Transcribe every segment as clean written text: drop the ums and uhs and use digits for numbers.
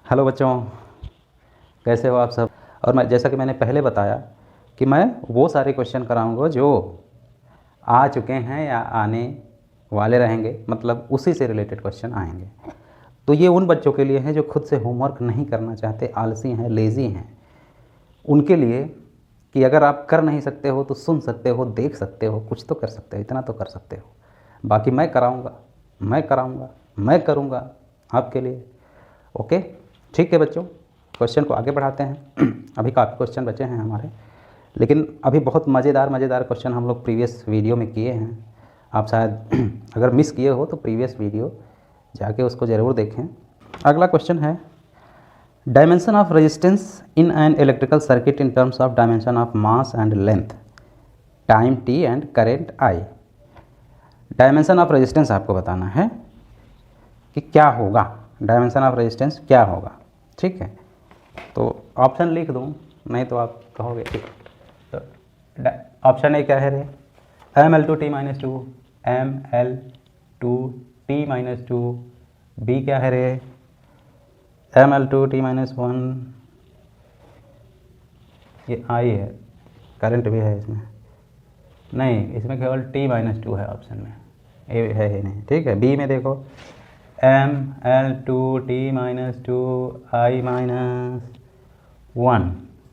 Hello बच्चों, कैसे हो आप सब। और मैं जैसा कि मैंने पहले बताया कि मैं वो सारे क्वेश्चन कराऊंगा जो आ चुके हैं या आने वाले रहेंगे, मतलब उसी से रिलेटेड क्वेश्चन आएंगे। तो ये उन बच्चों के लिए हैं जो खुद से होमवर्क नहीं करना चाहते, आलसी हैं, लेज़ी हैं। उनके लिए कि अगर आप कर नहीं सकते हो तो सुन सकते हो, देख सकते हो, कुछ तो कर सकते हो, इतना तो कर सकते हो। बाकी मैं कराऊंगा, मैं कराऊंगा, मैं करूंगा आपके लिए। ओके, ठीक है बच्चों, क्वेश्चन को आगे बढ़ाते हैं। अभी काफ़ी क्वेश्चन बचे हैं हमारे, लेकिन अभी बहुत मज़ेदार मज़ेदार क्वेश्चन हम लोग प्रीवियस वीडियो में किए हैं। आप शायद अगर मिस किए हो तो प्रीवियस वीडियो जाके उसको ज़रूर देखें। अगला क्वेश्चन है, dimension of resistance in an electrical circuit in terms of dimension of mass and length, time T and current I. Dimension of resistance आपको बताना है कि क्या होगा, डायमेंशन ऑफ रेजिस्टेंस क्या होगा। ठीक है, तो ऑप्शन लिख दूँ, नहीं तो आप कहोगे। ठीक, तो ऑप्शन ए क्या है रे, Ml2T-2, Ml2T-2। बी क्या है रे, Ml2T-1। ये आई है, करंट भी है इसमें, नहीं इसमें केवल T-2 है ऑप्शन में, ए है ही नहीं। ठीक है, बी में देखो Ml2T-2 I-1।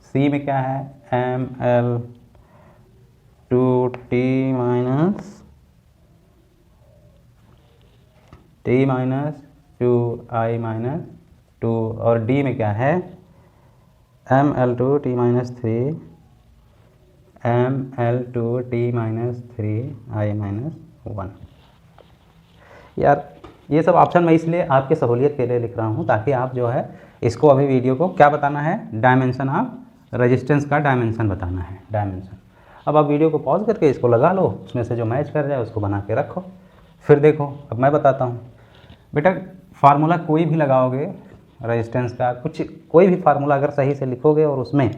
सी में क्या है, Ml2T-2 I-2। और डी में क्या है, Ml2T-3 Ml2T-3 I-1। यार ये सब ऑप्शन मैं इसलिए आपकी सहूलियत के लिए लिख रहा हूँ ताकि आप जो है इसको अभी वीडियो को क्या बताना है, डायमेंशन ऑफ रेजिस्टेंस का डायमेंशन बताना है, डायमेंशन। अब आप वीडियो को पॉज करके इसको लगा लो, उसमें से जो मैच कर जाए उसको बना के रखो, फिर देखो। अब मैं बताता हूँ बेटा, फार्मूला कोई भी लगाओगे रेजिस्टेंस का, कुछ कोई भी फार्मूला अगर सही से लिखोगे और उसमें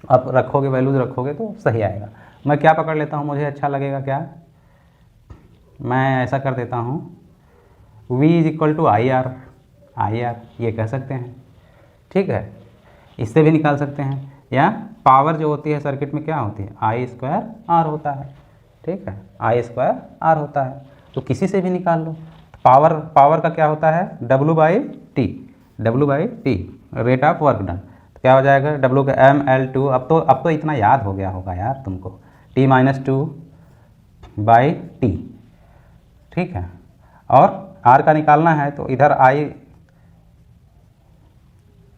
आप रखोगे, वैल्यूज रखोगे तो सही आएगा। मैं क्या पकड़ लेता हूँ, मुझे अच्छा लगेगा क्या, मैं ऐसा कर देता हूँ V is equal to I R ये कह सकते हैं। ठीक है, इससे भी निकाल सकते हैं, या पावर जो होती है सर्किट में क्या होती है, I² R होता है। ठीक है, I² R होता है, तो किसी से भी निकाल लो। पावर का क्या होता है, W/T, rate of work done. तो क्या हो जाएगा, W का Ml2। अब तो इतना याद हो गया होगा यार तुमको, T-2/T। ठीक है, और R का निकालना है तो इधर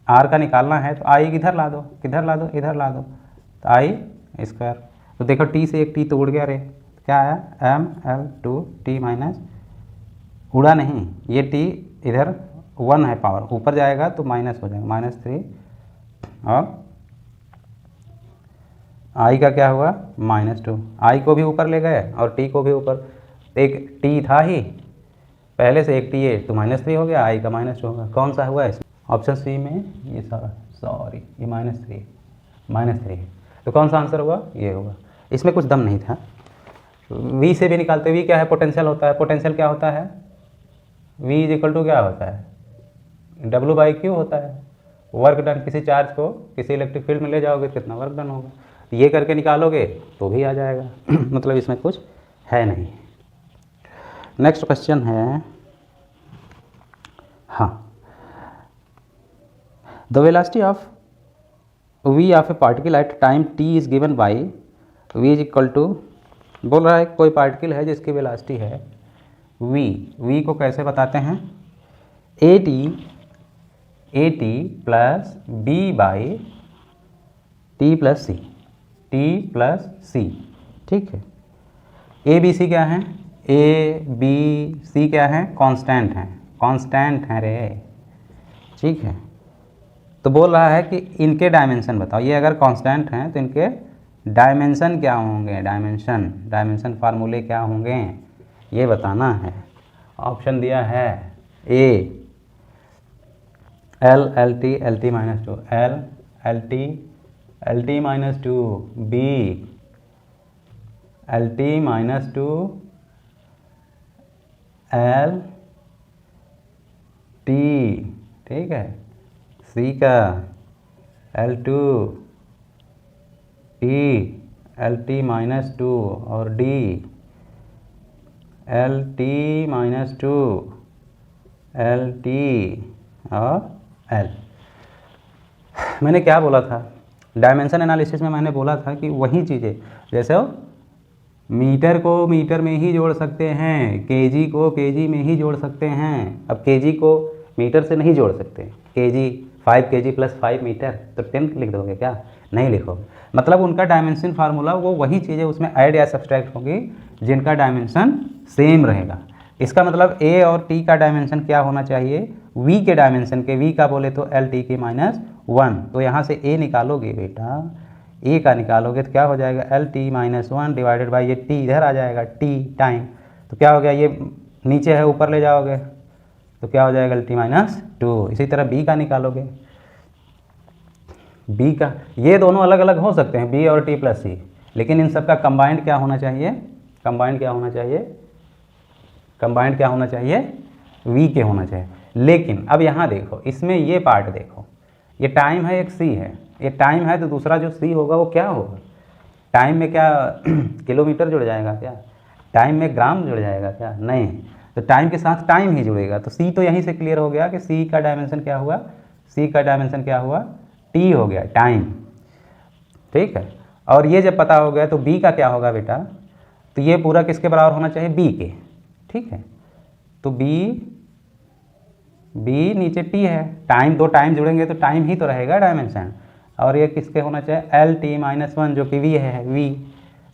R का निकालना है तो I किधर ला दो, किधर ला दो, इधर ला दो, तो I²। तो देखो T से एक T तो उड़ गया रे, क्या आया, Ml2T-, उड़ा नहीं, ये T इधर 1 है, पावर ऊपर जाएगा तो माइनस हो जाएगा, -3। और I का क्या हुआ, -2। I को भी ऊपर ले गए और T को भी ऊपर, एक T था ही पहले से, एक T है तो -3 हो गया, I का -2 होगा। कौन सा हुआ इसमें, ऑप्शन सी में ये सारा, सॉरी ये -3 है, तो कौन सा आंसर हुआ, ये होगा। इसमें कुछ दम नहीं था। V से भी निकालते, V क्या है, पोटेंशियल होता है। पोटेंशियल क्या होता है, V इज इक्वल टू क्या होता है, W/Q होता है। वर्क डन, किसी चार्ज को किसी इलेक्ट्रिक फील्ड में ले जाओगे कितना वर्क डन होगा, ये करके निकालोगे तो भी आ जाएगा। मतलब इसमें कुछ है नहीं। नेक्स्ट क्वेश्चन है, हाँ, the velocity of V of a particle at time t is given by V is equal to, बोल रहा है कोई पार्टिकल है जिसकी वेलोसिटी है V को कैसे बताते हैं, at plus b by t plus c। ठीक है, ए बी सी क्या है, ABC क्या है, कांस्टेंट हैं रे। ठीक है, तो बोल रहा है कि इनके डायमेंशन बताओ। ये अगर कांस्टेंट हैं तो इनके डायमेंशन क्या होंगे, डायमेंशन फार्मूले क्या होंगे, ये बताना है। ऑप्शन दिया है ए LLT LT-2, LT-2, B LT-2, LT ठीक है, सी का L2 T LT -2 और D LT -2 LT और L। मैंने क्या बोला था डायमेंशन एनालिसिस में? मैंने बोला था कि वही चीज़ें जैसे मीटर को मीटर में ही जोड़ सकते हैं, केजी को केजी में ही जोड़ सकते हैं। अब केजी को मीटर से नहीं जोड़ सकते, केजी 5 केजी + 5 मीटर, तो 10 लिख दोगे क्या? नहीं लिखोगे। मतलब उनका डायमेंशन फार्मूला वो वही चीज़ें उसमें ऐड या सब्सट्रैक्ट होगी जिनका डायमेंशन सेम रहेगा। इसका मतलब ए और टी का डायमेंशन क्या होना चाहिए? वी के डायमेंशन के, वी का बोले तो एल टी के -1। तो यहाँ से ए निकालोगे बेटा, ए का निकालोगे तो क्या हो जाएगा? एल टी -1 डिवाइडेड बाई ये टी इधर आ जाएगा, टी टाइम, तो क्या हो गया? ये नीचे है ऊपर ले जाओगे तो क्या हो जाएगा? L T -2। इसी तरह बी का निकालोगे, बी का, ये दोनों अलग अलग हो सकते हैं बी और टी + सी, लेकिन इन सब का कंबाइंड क्या होना चाहिए? कंबाइंड क्या होना चाहिए? कंबाइंड क्या होना चाहिए? वी के होना चाहिए। लेकिन अब यहाँ देखो, इसमें ये पार्ट देखो, ये टाइम है, एक सी है, ये टाइम है तो दूसरा जो सी होगा वो क्या होगा? टाइम में क्या किलोमीटर जुड़ जाएगा क्या? टाइम में ग्राम जुड़ जाएगा क्या? नहीं, तो टाइम के साथ टाइम ही जुड़ेगा। तो सी तो यहीं से क्लियर हो गया कि सी का डायमेंशन क्या हुआ? सी का डायमेंशन क्या हुआ? टी हो गया, टाइम। ठीक है, और ये जब पता हो गया तो बी का क्या होगा बेटा? तो ये पूरा किसके बराबर होना चाहिए? बी के। ठीक है, तो बी नीचे टी है, टाइम, दो टाइम जुड़ेंगे तो टाइम ही तो रहेगा डायमेंशन, और ये किसके होना चाहिए? एल टी -1 जो कि वी है, वी।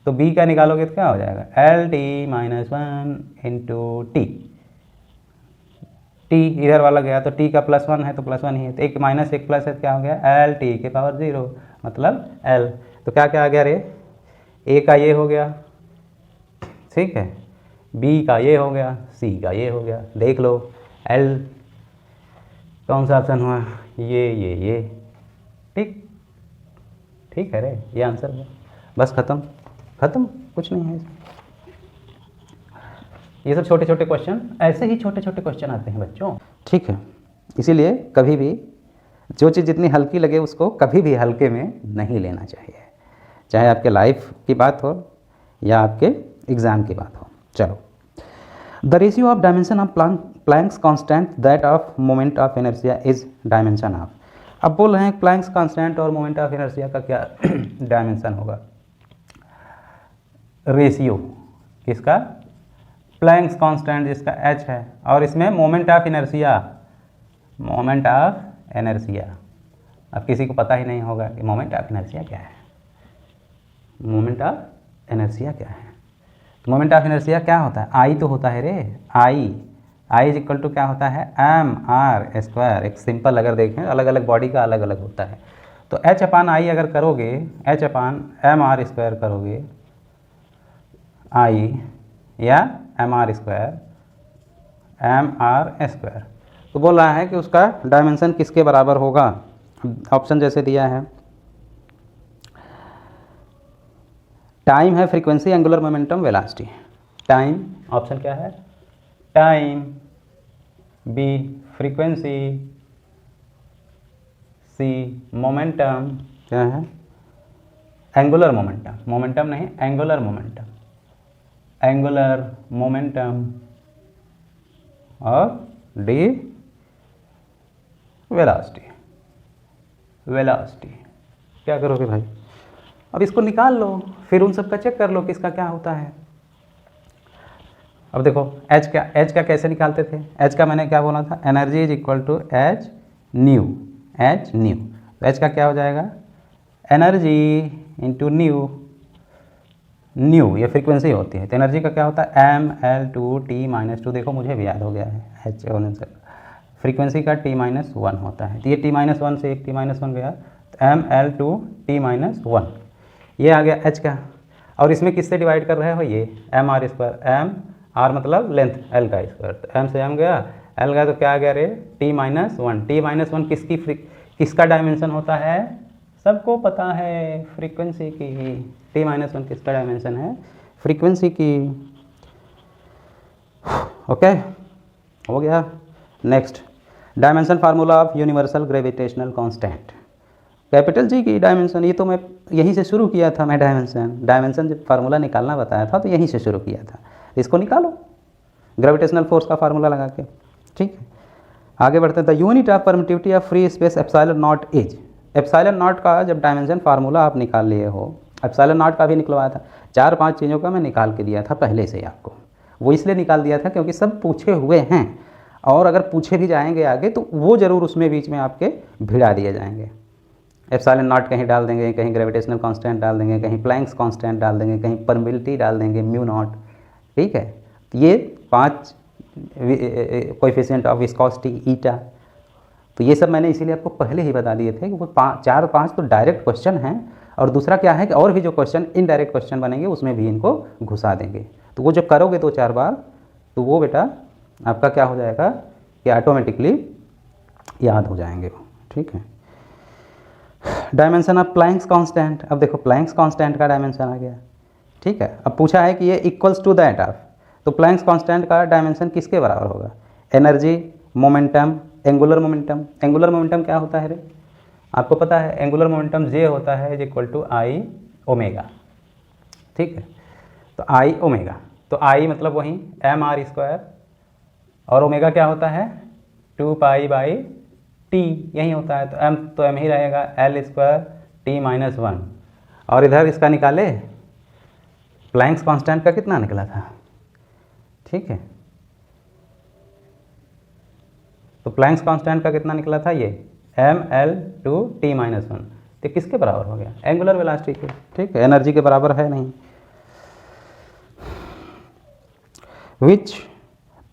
तो बी का निकालोगे तो क्या हो जाएगा? L T -1 into T, T इधर वाला गया तो टी का +1 है तो +1 ही है, तो एक माइनस एक प्लस है तो क्या हो गया? एल टी के पावर 0 मतलब एल। तो क्या क्या आ गया रे? ए का ये हो गया, ठीक है, बी का ये हो गया, सी का ये हो गया। देख लो एल कौन सा ऑप्शन हुआ? ये। ठीक, ठीक है रे, ये आंसर है। बस खत्म, कुछ नहीं है इसमें। ये सब छोटे छोटे क्वेश्चन, ऐसे ही छोटे छोटे क्वेश्चन आते हैं बच्चों। ठीक है, इसीलिए कभी भी जो चीज़ जितनी हल्की लगे उसको कभी भी हल्के में नहीं लेना चाहिए, चाहे आपके लाइफ की बात हो या आपके एग्ज़ाम की बात हो। चलो, the ratio of dimension of Planck's constant that of moment of inertia is dimension of. अब बोल रहे हैं प्लैंक्स कांस्टेंट और मोमेंट ऑफ इनर्शिया का क्या डायमेंशन होगा? रेशियो किसका? प्लैंक्स कांस्टेंट जिसका h है, और इसमें मोमेंट ऑफ इनर्शिया, अब किसी को पता ही नहीं होगा कि मोमेंट ऑफ इनर्शिया क्या है। मोमेंट ऑफ इनर्शिया क्या है? तो मोमेंट ऑफ इनर्शिया क्या होता है? आई तो होता है रे, आई इज इक्वल टू क्या होता है? mr²। एक सिंपल अगर देखें, अलग अलग बॉडी का अलग अलग होता है, तो h/i अगर करोगे, h/mr² करोगे, आई या mr², तो बोल रहा है कि उसका डायमेंशन किसके बराबर होगा? ऑप्शन जैसे दिया है, टाइम है, frequency, angular momentum, velocity. Time, option क्या है? टाइम, बी फ्रीक्वेंसी, सी मोमेंटम, क्या है? एंगुलर मोमेंटम नहीं, एंगुलर मोमेंटम, और डी वेलोसिटी। क्या करोगे भाई? अब इसको निकाल लो, फिर उन सब का चेक कर लो किसका क्या होता है। अब देखो एच का कैसे निकालते थे? एच का मैंने क्या बोला था? Energy is equal to H nu. तो एच का क्या हो जाएगा? एनर्जी इंटू न्यू, ये फ्रीक्वेंसी होती है, तो एनर्जी का क्या होता है? mL/T-2। देखो मुझे भी याद हो गया है, एच फ्रीक्वेंसी का T-1 होता है, तो ये T-1 से एक T-1 गया, तो mL/T-1 ये आ गया एच का। और इसमें किससे डिवाइड कर रहे हो? ये mr², r मतलब लेंथ, l का स्क्वायर, तो m से m गया, l गया, तो क्या आ गया रे? T-1। T-1 किसका डायमेंशन होता है? सबको पता है, फ्रीक्वेंसी की। T-1 किसका डायमेंशन है? फ्रीक्वेंसी की। ओके, हो गया। Next, dimension formula of universal gravitational constant, capital G की डायमेंशन, ये तो मैं यहीं से शुरू किया था। मैं डायमेंशन जब फार्मूला निकालना बताया था तो यहीं से शुरू किया था। इसको निकालो ग्रेविटेशनल फोर्स का फार्मूला लगा के। ठीक है, आगे बढ़ते हैं। The unit of permittivity of free space epsilon not is, epsilon not का जब डायमेंशन फार्मूला आप निकाल लिए हो, एप्सिलॉन नॉट का भी निकलवाया था, 4-5 चीज़ों का मैं निकाल के दिया था पहले से ही आपको। वो इसलिए निकाल दिया था क्योंकि सब पूछे हुए हैं, और अगर पूछे भी जाएंगे आगे तो वो ज़रूर उसमें बीच में आपके भिड़ा दिए जाएंगे। एप्सिलॉन नॉट कहीं डाल देंगे, कहीं ग्रेविटेशनल कांस्टेंट डाल देंगे, कहीं प्लैंक्स कांस्टेंट डाल देंगे, कहीं परमिबिलिटी डाल देंगे, म्यू नॉट। ठीक है, ये 5 कोएफिशिएंट ऑफ विस्कोसिटी, ईटा, तो ये सब मैंने इसीलिए आपको पहले ही बता दिए थे कि वो 4-5 तो डायरेक्ट क्वेश्चन हैं, और दूसरा क्या है कि और भी जो क्वेश्चन इनडायरेक्ट क्वेश्चन बनेंगे उसमें भी इनको घुसा देंगे। तो वो जब करोगे 2-4 बार तो वो बेटा आपका क्या हो जाएगा कि ऑटोमेटिकली याद हो जाएंगे वो। ठीक है, डायमेंशन ऑफ प्लैंक्स कांस्टेंट, अब देखो प्लैंक्स कांस्टेंट का डायमेंशन आ गया। ठीक है, अब पूछा है कि ये इक्वल्स टू दैट ऑफ, तो प्लैंक्स कांस्टेंट का डायमेंशन किसके बराबर होगा? Energy, momentum, angular momentum. Angular momentum क्या होता है रे? आपको पता है एंगुलर मोमेंटम जे होता है is equal to I omega. ठीक है, तो आई ओमेगा, तो आई मतलब वही एम आर स्क्वायर, और ओमेगा क्या होता है 2 पाई बाई टी, यही होता है। तो एम ही रहेगा एल स्क्वायर टी माइनस 1, और इधर इसका निकाले प्लैंक्स कांस्टेंट का कितना निकला था? ठीक है, तो प्लैंक्स कांस्टेंट का कितना निकला था? ये M L two T minus 1, तो किसके बराबर हो गया? एंगुलर वेलोसिटी के। ठीक है, एनर्जी के बराबर है नहीं। विच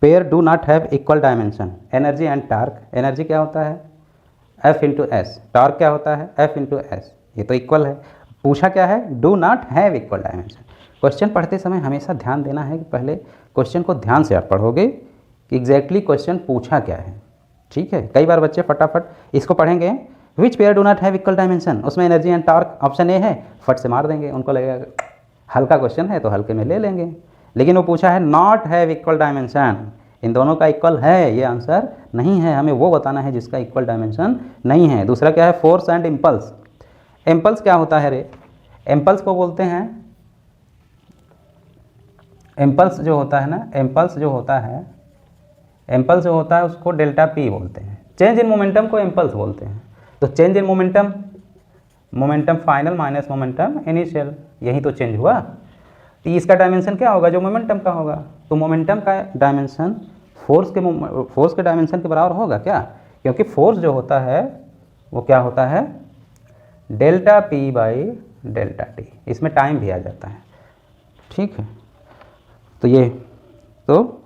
pair do not have equal dimension, energy and torque. Energy क्या होता है? F into S. टार्क क्या होता है? F into S. ये तो इक्वल है। पूछा क्या है? Do not have equal dimension. Question पढ़ते समय हमेशा ध्यान देना है कि पहले क्वेश्चन को ध्यान से आप पढ़ोगे कि एग्जैक्टली क्वेश्चन पूछा क्या है। ठीक है, कई बार बच्चे फटाफट इसको पढ़ेंगे, which pair do not have equal dimension, उसमें energy and torque option A है, फट से मार देंगे, उनको लगेगा हल्का क्वेश्चन है तो हल्के में ले लेंगे। लेकिन वो पूछा है नॉट हैव इक्वल डायमेंशन, इन दोनों का इक्वल है, ये आंसर नहीं है। हमें वो बताना है जिसका इक्वल डायमेंशन नहीं है। दूसरा क्या है? Force and impulse. इम्पल्स क्या होता है रे? इम्पल्स को बोलते हैं, इम्पल्स जो होता है ना, इम्पल्स जो होता है उसको डेल्टा पी बोलते हैं। चेंज इन मोमेंटम को इम्पल्स बोलते हैं। तो change in momentum, momentum final minus momentum initial, यही तो चेंज हुआ। तो इसका डायमेंशन क्या होगा? जो मोमेंटम का होगा। तो मोमेंटम का डायमेंशन फोर्स के डायमेंशन के बराबर होगा क्या? क्योंकि फोर्स जो होता है वो क्या होता है? Delta P by delta T, इसमें टाइम भी आ जाता है। ठीक है, तो ये तो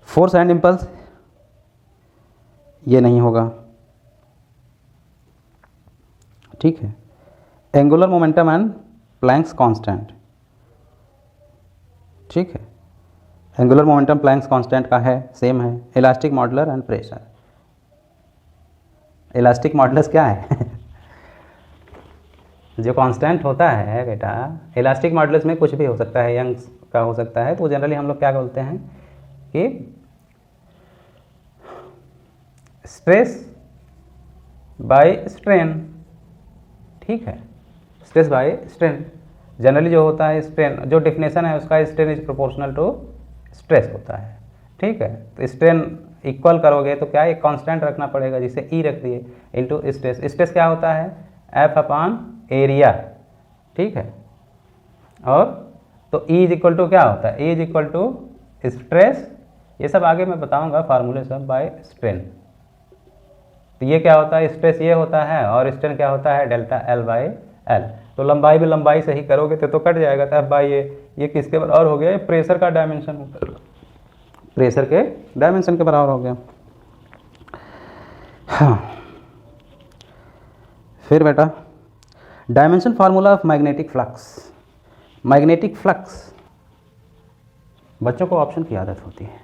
फोर्स एंड इम्पल्स ये नहीं होगा। ठीक है, angular momentum and Planck's constant. ठीक है, एंगुलर मोमेंटम प्लैंक्स कांस्टेंट का है, सेम है। Elastic modulus and pressure. Elastic modulus क्या है? जो कांस्टेंट होता है बेटा, इलास्टिक मॉडुलस में कुछ भी हो सकता है, यंग्स का हो सकता है। तो जनरली हम लोग क्या बोलते हैं कि स्ट्रेस बाय स्ट्रेन। ठीक है, स्ट्रेस बाय स्ट्रेन जनरली जो होता है, स्ट्रेन जो डेफिनेशन है उसका, strain is proportional to stress होता है। ठीक है, तो स्ट्रेन इक्वल करोगे तो क्या एक कांस्टेंट रखना पड़ेगा, जिसे ई रख दिए, इनटू स्ट्रेस। स्ट्रेस क्या होता है? F upon area. ठीक है, और तो ई इज इक्वल टू क्या होता है? E is equal to stress, ये सब आगे मैं बताऊंगा फार्मूले सब, बाय स्ट्रेन। तो ये क्या होता है? स्ट्रेस ये होता है, और स्ट्रेन क्या होता है? Delta L by L. तो लंबाई भी लंबाई से ही करोगे तो कट जाएगा, तो एफ बाई ये किसके बराबर हो गया? प्रेशर का डायमेंशन होता है, प्रेशर के डायमेंशन के बराबर हो गया। हाँ, फिर बेटा dimension formula of magnetic flux. Magnetic flux बच्चों को ऑप्शन की आदत होती है,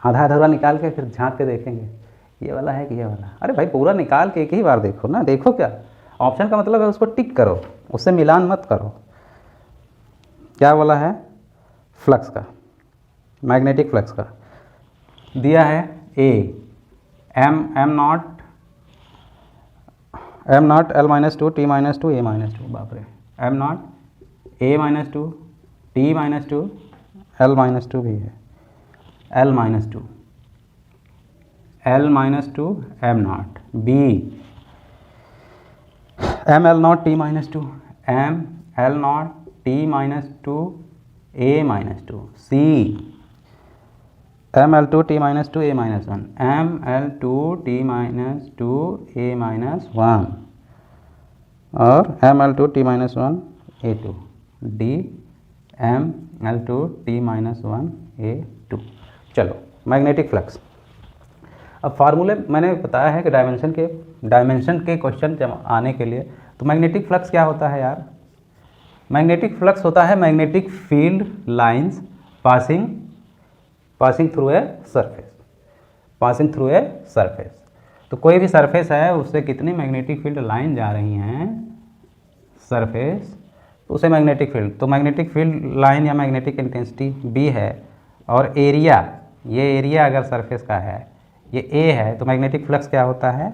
आधा अधूरा निकाल के फिर झांक के देखेंगे ये वाला है कि ये वाला। अरे भाई पूरा निकाल के एक ही बार देखो ना, देखो क्या ऑप्शन का मतलब है, उसको टिक करो, उससे मिलान मत करो। क्या वाला है? फ्लक्स का, मैग्नेटिक फ्लक्स का दिया है A, M not L minus two T minus two A minus two, बाप रे, M not A minus two T minus two L minus two भी है, L minus two M not B M L not T minus two M L not T minus two A minus two, C M L two T minus two A minus one, M L two T minus two A minus one और M L two T minus one A two, D M L two T minus one A two. चलो magnetic flux, अब फार्मूले मैंने बताया है कि dimension के question जब आने के लिए, तो मैग्नेटिक फ्लक्स क्या होता है यार? मैग्नेटिक फ्लक्स होता है magnetic field lines passing through a surface, तो कोई भी सरफेस है उससे कितनी मैग्नेटिक फील्ड लाइन जा रही हैं सरफेस, तो उसे मैग्नेटिक फील्ड, तो मैग्नेटिक फील्ड लाइन या मैग्नेटिक इंटेंसिटी बी है, और एरिया, ये एरिया अगर सरफेस का है, ये ए है, तो मैग्नेटिक फ्लक्स क्या होता है?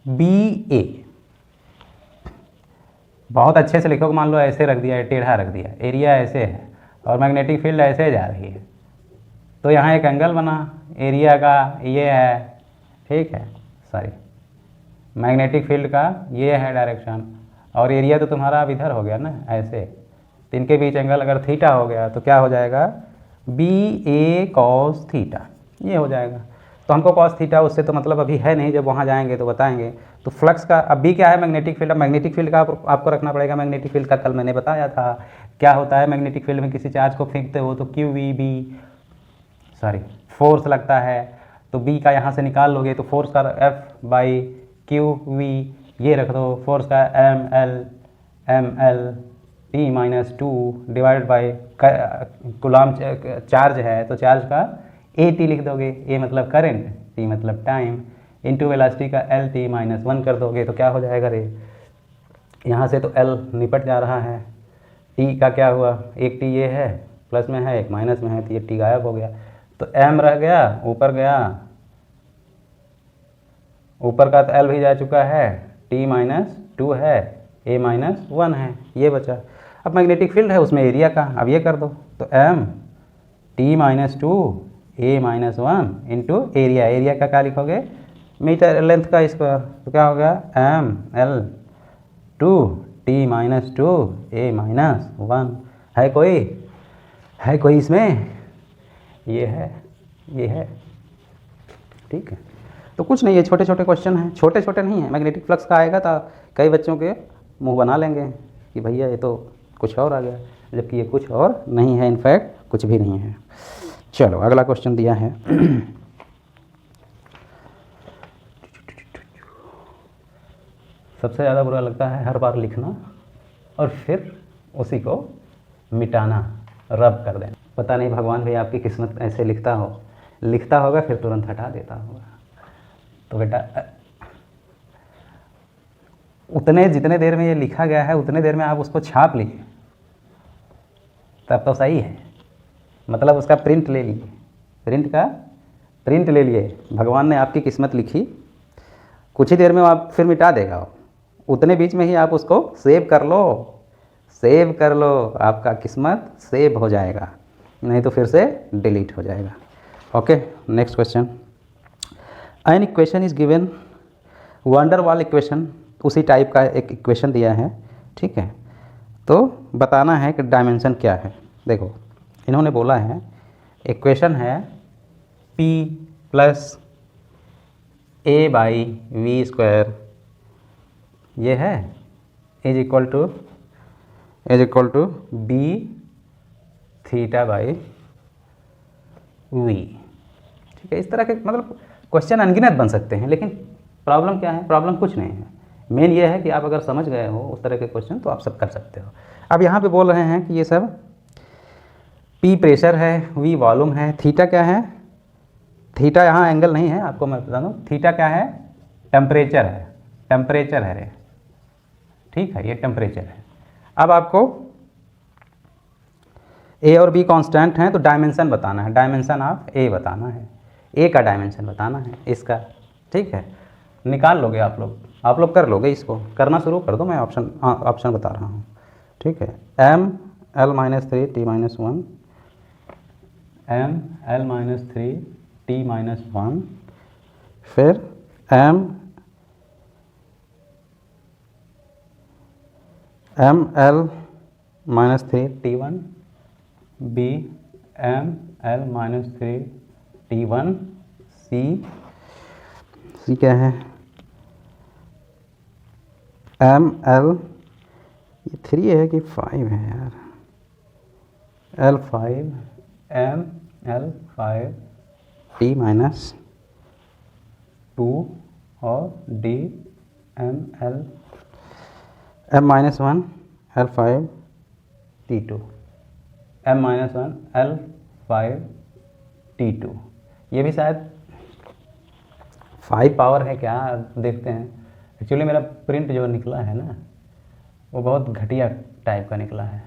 बी ए। बहुत अच्छे से लिखो, मान लो ऐसे रख दिया है, टेढ़ा रख दिया, एरिया ऐसे है और मैग्नेटिक फील्ड ऐसे जा रही है, तो यहाँ एक एंगल बना, एरिया का ये है, ठीक है, सॉरी मैग्नेटिक फील्ड का ये है डायरेक्शन, और एरिया तो तुम्हारा अब इधर हो गया ना ऐसे, तो इनके बीच एंगल अगर थीटा हो गया तो क्या हो जाएगा? बी ए कॉस थीटा, ये हो जाएगा। तो हमको कॉस थीटा उससे तो मतलब अभी है नहीं, जब वहाँ जाएंगे तो बताएंगे। तो फ्लक्स का अब भी क्या है? Magnetic field. अब मैग्नेटिक फील्ड का आपको रखना पड़ेगा। मैग्नेटिक फील्ड का कल मैंने बताया था क्या होता है। मैग्नेटिक फील्ड में किसी चार्ज को फेंकते हो तो फोर्स लगता है, तो बी का यहाँ से निकाल लोगे तो फोर्स का एफ बाई क्यू वी ये रख दो, फोर्स का M L T minus two divide by coulomb charge है तो चार्ज का ए टी लिख दोगे, ए मतलब करंट, टी मतलब टाइम, इंटू वेलोसिटी का एल टी माइनस वन कर दोगे तो क्या हो जाएगा रे? यहाँ से तो एल निपट जा रहा है, टी का क्या हुआ? एक टी ये है प्लस में है, एक माइनस में है, तो ये टी गायब हो गया, तो एम रह गया, ऊपर गया, ऊपर का तो एल भी जा चुका है, टी माइनस टू है, ए माइनस वन है, ये बचा। अब मैग्नेटिक फील्ड है उसमें एरिया का, अब ये कर दो, तो M T minus two A minus one into area, area का क्या लिखोगे? मीटर लेंथ का स्क्वायर, तो क्या हो गया? M L two T minus two A minus one. है कोई इसमें? ये है, ठीक है। तो कुछ नहीं, ये छोटे छोटे क्वेश्चन हैं, छोटे छोटे नहीं है। मैग्नेटिक फ्लक्स का आएगा तो कई बच्चों के मुंह बना लेंगे कि भैया ये तो कुछ और आ गया, जबकि ये कुछ और नहीं है, इनफैक्ट कुछ भी नहीं है। चलो अगला क्वेश्चन दिया है सबसे ज़्यादा बुरा लगता है हर बार लिखना और फिर उसी को मिटाना, रब कर देना। पता नहीं भगवान भी आपकी किस्मत ऐसे लिखता होगा फिर तुरंत हटा देता होगा। तो बेटा जितने देर में ये लिखा गया है उतने देर में आप उसको छाप लीजिए, तब तो सही है। मतलब उसका प्रिंट ले लीजिए, प्रिंट ले लिए। भगवान ने आपकी किस्मत लिखी, कुछ ही देर में आप फिर मिटा देगा, उतने बीच में ही आप उसको सेव कर लो, आपका किस्मत सेव हो जाएगा, नहीं तो फिर से डिलीट हो जाएगा। Okay, next question. An equation is given, wonder वाल इक्वेशन, उसी टाइप का एक इक्वेशन दिया है, ठीक है। तो बताना है कि डायमेंशन क्या है। देखो इन्होंने बोला है इक्वेशन है P plus A by V square, ये है is equal to B theta by V, ठीक है। इस तरह के मतलब क्वेश्चन अनगिनत बन सकते हैं, लेकिन प्रॉब्लम क्या है? प्रॉब्लम कुछ नहीं है, मेन ये है कि आप अगर समझ गए हो उस तरह के क्वेश्चन तो आप सब कर सकते हो। अब यहाँ पे बोल रहे हैं कि ये सब P प्रेशर है, V वॉल्यूम है, थीटा क्या है? थीटा यहाँ एंगल नहीं है, आपको मैं बता दूँ। थीटा क्या है? टेम्परेचर है रे, ठीक है, ये टेम्परेचर है। अब आपको A और B कांस्टेंट हैं तो डायमेंशन बताना है, डायमेंशन ऑफ A बताना है, A का डायमेंशन बताना है इसका, ठीक है, निकाल लोगे आप लोग कर लोगे, इसको करना शुरू कर दो, मैं ऑप्शन बता रहा हूँ। ठीक है, m l minus 3 t minus 1, m l minus 3 t minus 1, फिर m l minus 3 t1, b m l minus 3 t1, c क्या है m l, ये 3 है कि 5 है यार, l 5 m l 5 t minus 2 और d m l m minus 1 l 5 t2, m minus 1 l 5 t2, ये भी शायद 5 पावर है क्या, देखते हैं। एक्चुअली मेरा प्रिंट जो निकला है ना वो बहुत घटिया टाइप का निकला है,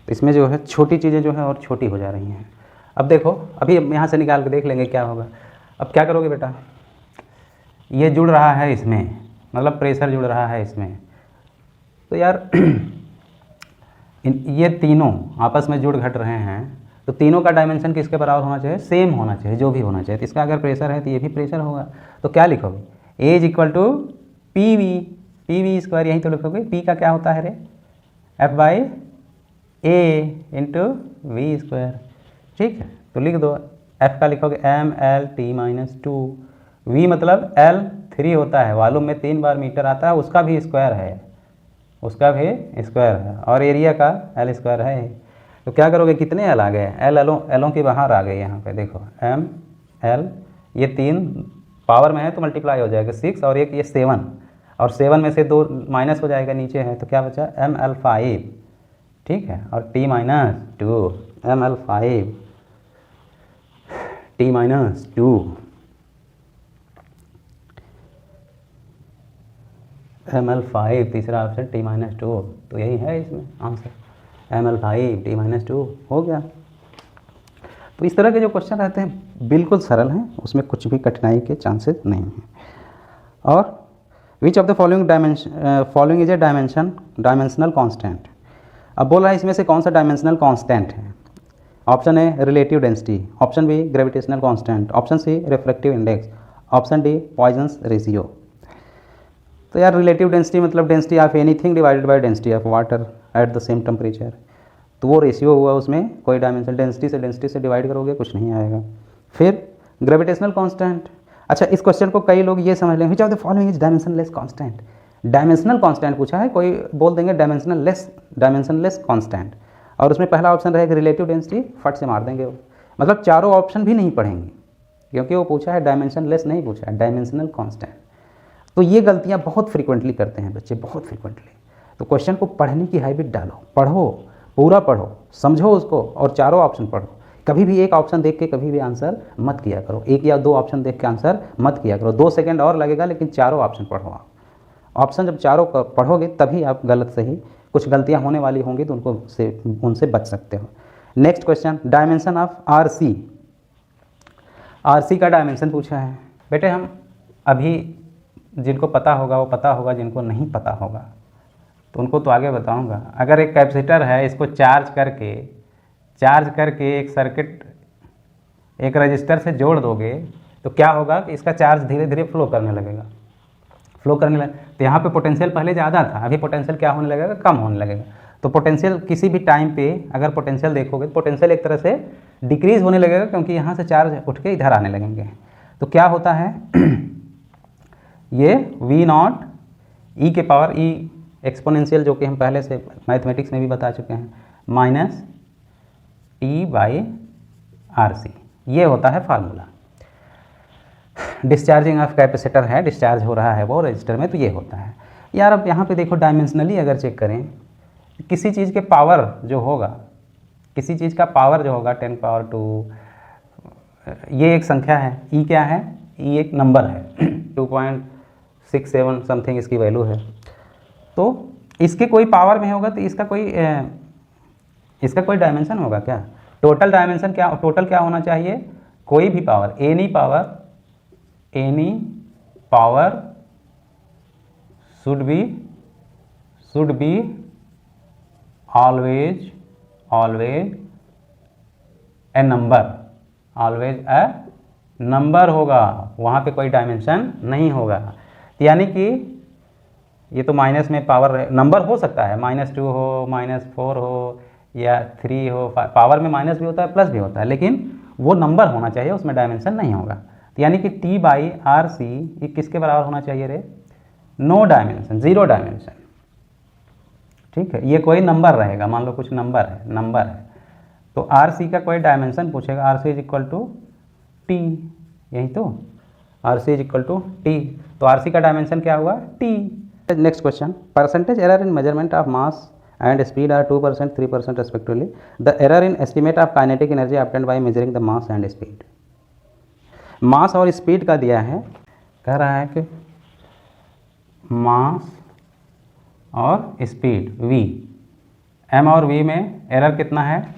तो इसमें जो है छोटी चीज़ें जो है और छोटी हो जा रही हैं। अब देखो, अभी यहाँ से निकाल के देख लेंगे क्या होगा। अब क्या करोगे बेटा, ये जुड़ रहा है इसमें, मतलब प्रेशर जुड़ रहा है इसमें, तो यार ये तीनों आपस में जुड़ घट रहे हैं, तो तीनों का डायमेंशन किसके बराबर होना चाहिए, सेम होना चाहिए, जो भी होना चाहिए। तो इसका अगर प्रेशर है तो ये भी प्रेशर होगा, तो क्या लिखोगे, A is equal to P V square, यहीं तो लिखोगे। पी का क्या होता है रे, F by A into V square. ठीक है, तो लिख दो, एफ का लिखोगे M L T minus 2, V मतलब एल 3 होता है, वॉल्यूम में 3 बार मीटर आता है, उसका भी स्क्वायर है, उसका भी स्क्वायर है, और एरिया का एल स्क्वायर है। तो क्या करोगे, कितने एल आ गए, एलों के बाहर आ गए यहाँ पे, देखो एम एल, ये 3 पावर में है तो मल्टीप्लाई हो जाएगा 6, और एक ये 7, और 7 में से 2 माइनस हो जाएगा नीचे है, तो क्या बचा एम एल 5, ठीक है, और T minus 2, M L 5 T minus 2, M L 5 तीसरा ऑप्शन टी माइनस 2, तो यही है इसमें answer, M L 5 T minus 2 हो गया। तो इस तरह के जो क्वेश्चन रहते हैं बिल्कुल सरल हैं, उसमें कुछ भी कठिनाई के चांसेस नहीं हैं। और which of the following is a dimensional constant. अब बोल रहा है इसमें से कौन सा डायमेंशनल कांस्टेंट है। Option A relative density, option B gravitational constant, option C reflective index, option D Poisson's ratio. तो यार रिलेटिव डेंसिटी मतलब density of anything divided by density of water at the same temperature, तो वो ratio हुआ, उसमें कोई dimension, density से divide करोगे कुछ नहीं आएगा। फिर ग्रेविटेशनल कांस्टेंट, अच्छा इस क्वेश्चन को कई लोग ये समझ लेंगे, which of the following is dimensionless constant. Dimensional constant पूछा है, कोई बोल देंगे डायमेंशनलेस कांस्टेंट, और उसमें पहला ऑप्शन रहेगा रिलेटिव डेंसिटी, फट से मार देंगे वो, मतलब चारों ऑप्शन भी नहीं पढ़ेंगे, क्योंकि वो पूछा है डायमेंशनलेस नहीं पूछा है, डायमेंशनल कांस्टेंट। तो ये गलतियाँ बहुत फ्रीक्वेंटली करते हैं बच्चे, बहुत फ्रीक्वेंटली। तो क्वेश्चन को पढ़ने की हैबिट डालो, पढ़ो, पूरा पढ़ो, समझो उसको, और चारों ऑप्शन पढ़ो। कभी भी एक ऑप्शन देख के कभी भी आंसर मत किया करो, एक या 2 ऑप्शन देख के आंसर मत किया करो, 2 सेकंड और लगेगा, लेकिन चारों ऑप्शन पढ़ो आप। ऑप्शन जब चारों पढ़ोगे तभी आप गलत सही, कुछ गलतियां होने वाली होंगी तो उनसे बच सकते हो। Next question, dimension of RC. RC का डायमेंशन पूछा है बेटे। हम अभी जिनको पता होगा वो पता होगा, जिनको नहीं पता होगा तो उनको तो आगे बताऊंगा। अगर एक कैपेसिटर है, इसको चार्ज करके एक सर्किट एक रजिस्टर से जोड़ दोगे तो क्या होगा कि इसका चार्ज धीरे धीरे फ्लो करने लगेगा, तो यहाँ पे पोटेंशियल पहले ज़्यादा था, अभी पोटेंशियल क्या होने लगेगा, कम होने लगेगा। तो पोटेंशियल किसी भी टाइम पे अगर पोटेंशियल देखोगे, पोटेंशियल एक तरह से डिक्रीज होने लगेगा, क्योंकि यहाँ से चार्ज उठ के इधर आने लगेंगे। तो क्या होता है ये V0 e के पावर e एक्सपोनेंशियल, जो कि हम पहले से मैथमेटिक्स में भी बता चुके हैं, माइनस T/RC, ये होता है फार्मूला। डिस्चार्जिंग ऑफ कैपेसिटर है, डिस्चार्ज हो रहा है वो रजिस्टर में, तो ये होता है यार। अब यहाँ पे देखो डायमेंशनली अगर चेक करें, किसी चीज़ के पावर जो होगा, किसी चीज़ का पावर जो होगा 10 पावर 2, ये एक संख्या है, ई क्या है, ई एक नंबर है 2.67 समथिंग इसकी वैल्यू है। तो इसके कोई पावर में होगा तो इसका कोई डायमेंशन होगा क्या, टोटल डायमेंशन क्या, टोटल क्या होना चाहिए, कोई भी power, any power should be always a number, always a number होगा, वहाँ पे कोई डायमेंशन नहीं होगा। यानी कि ये तो माइनस में पावर नंबर हो सकता है, -2 हो, -4 हो या 3 हो, पावर में माइनस भी होता है प्लस भी होता है, लेकिन वो नंबर होना चाहिए, उसमें डायमेंशन नहीं होगा। तो यानी कि T/RC ये किसके बराबर होना चाहिए रे? No dimension, 0 dimension. ठीक है, ये कोई नंबर रहेगा, मान लो कुछ नंबर है तो RC का कोई डायमेंशन पूछेगा, RC = T, यही तो RC = T, तो RC का डायमेंशन क्या हुआ? T। Next question, percentage error in measurement of mass and speed are 2%, 3% respectively. The error in estimate of kinetic energy obtained by measuring the mass and speed. मास और speed का दिया है, कह रहा है कि मास और स्पीड v, m और v में एरर कितना है?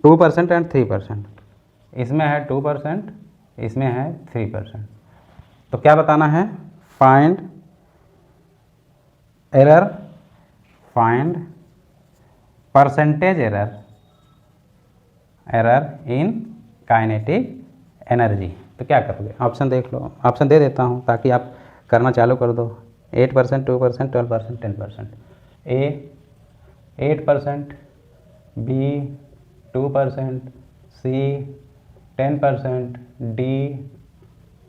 2% एंड 3%। इसमें है 2%, इसमें है 3%। तो क्या बताना है? Find error, find percentage error in kinetic energy. तो क्या करोगे? ऑप्शन देख लो, ऑप्शन दे देता हूँ ताकि आप करना चालू कर दो। 8%, 2%, 12%, 10%। A 8%, B 2%, C 10%, D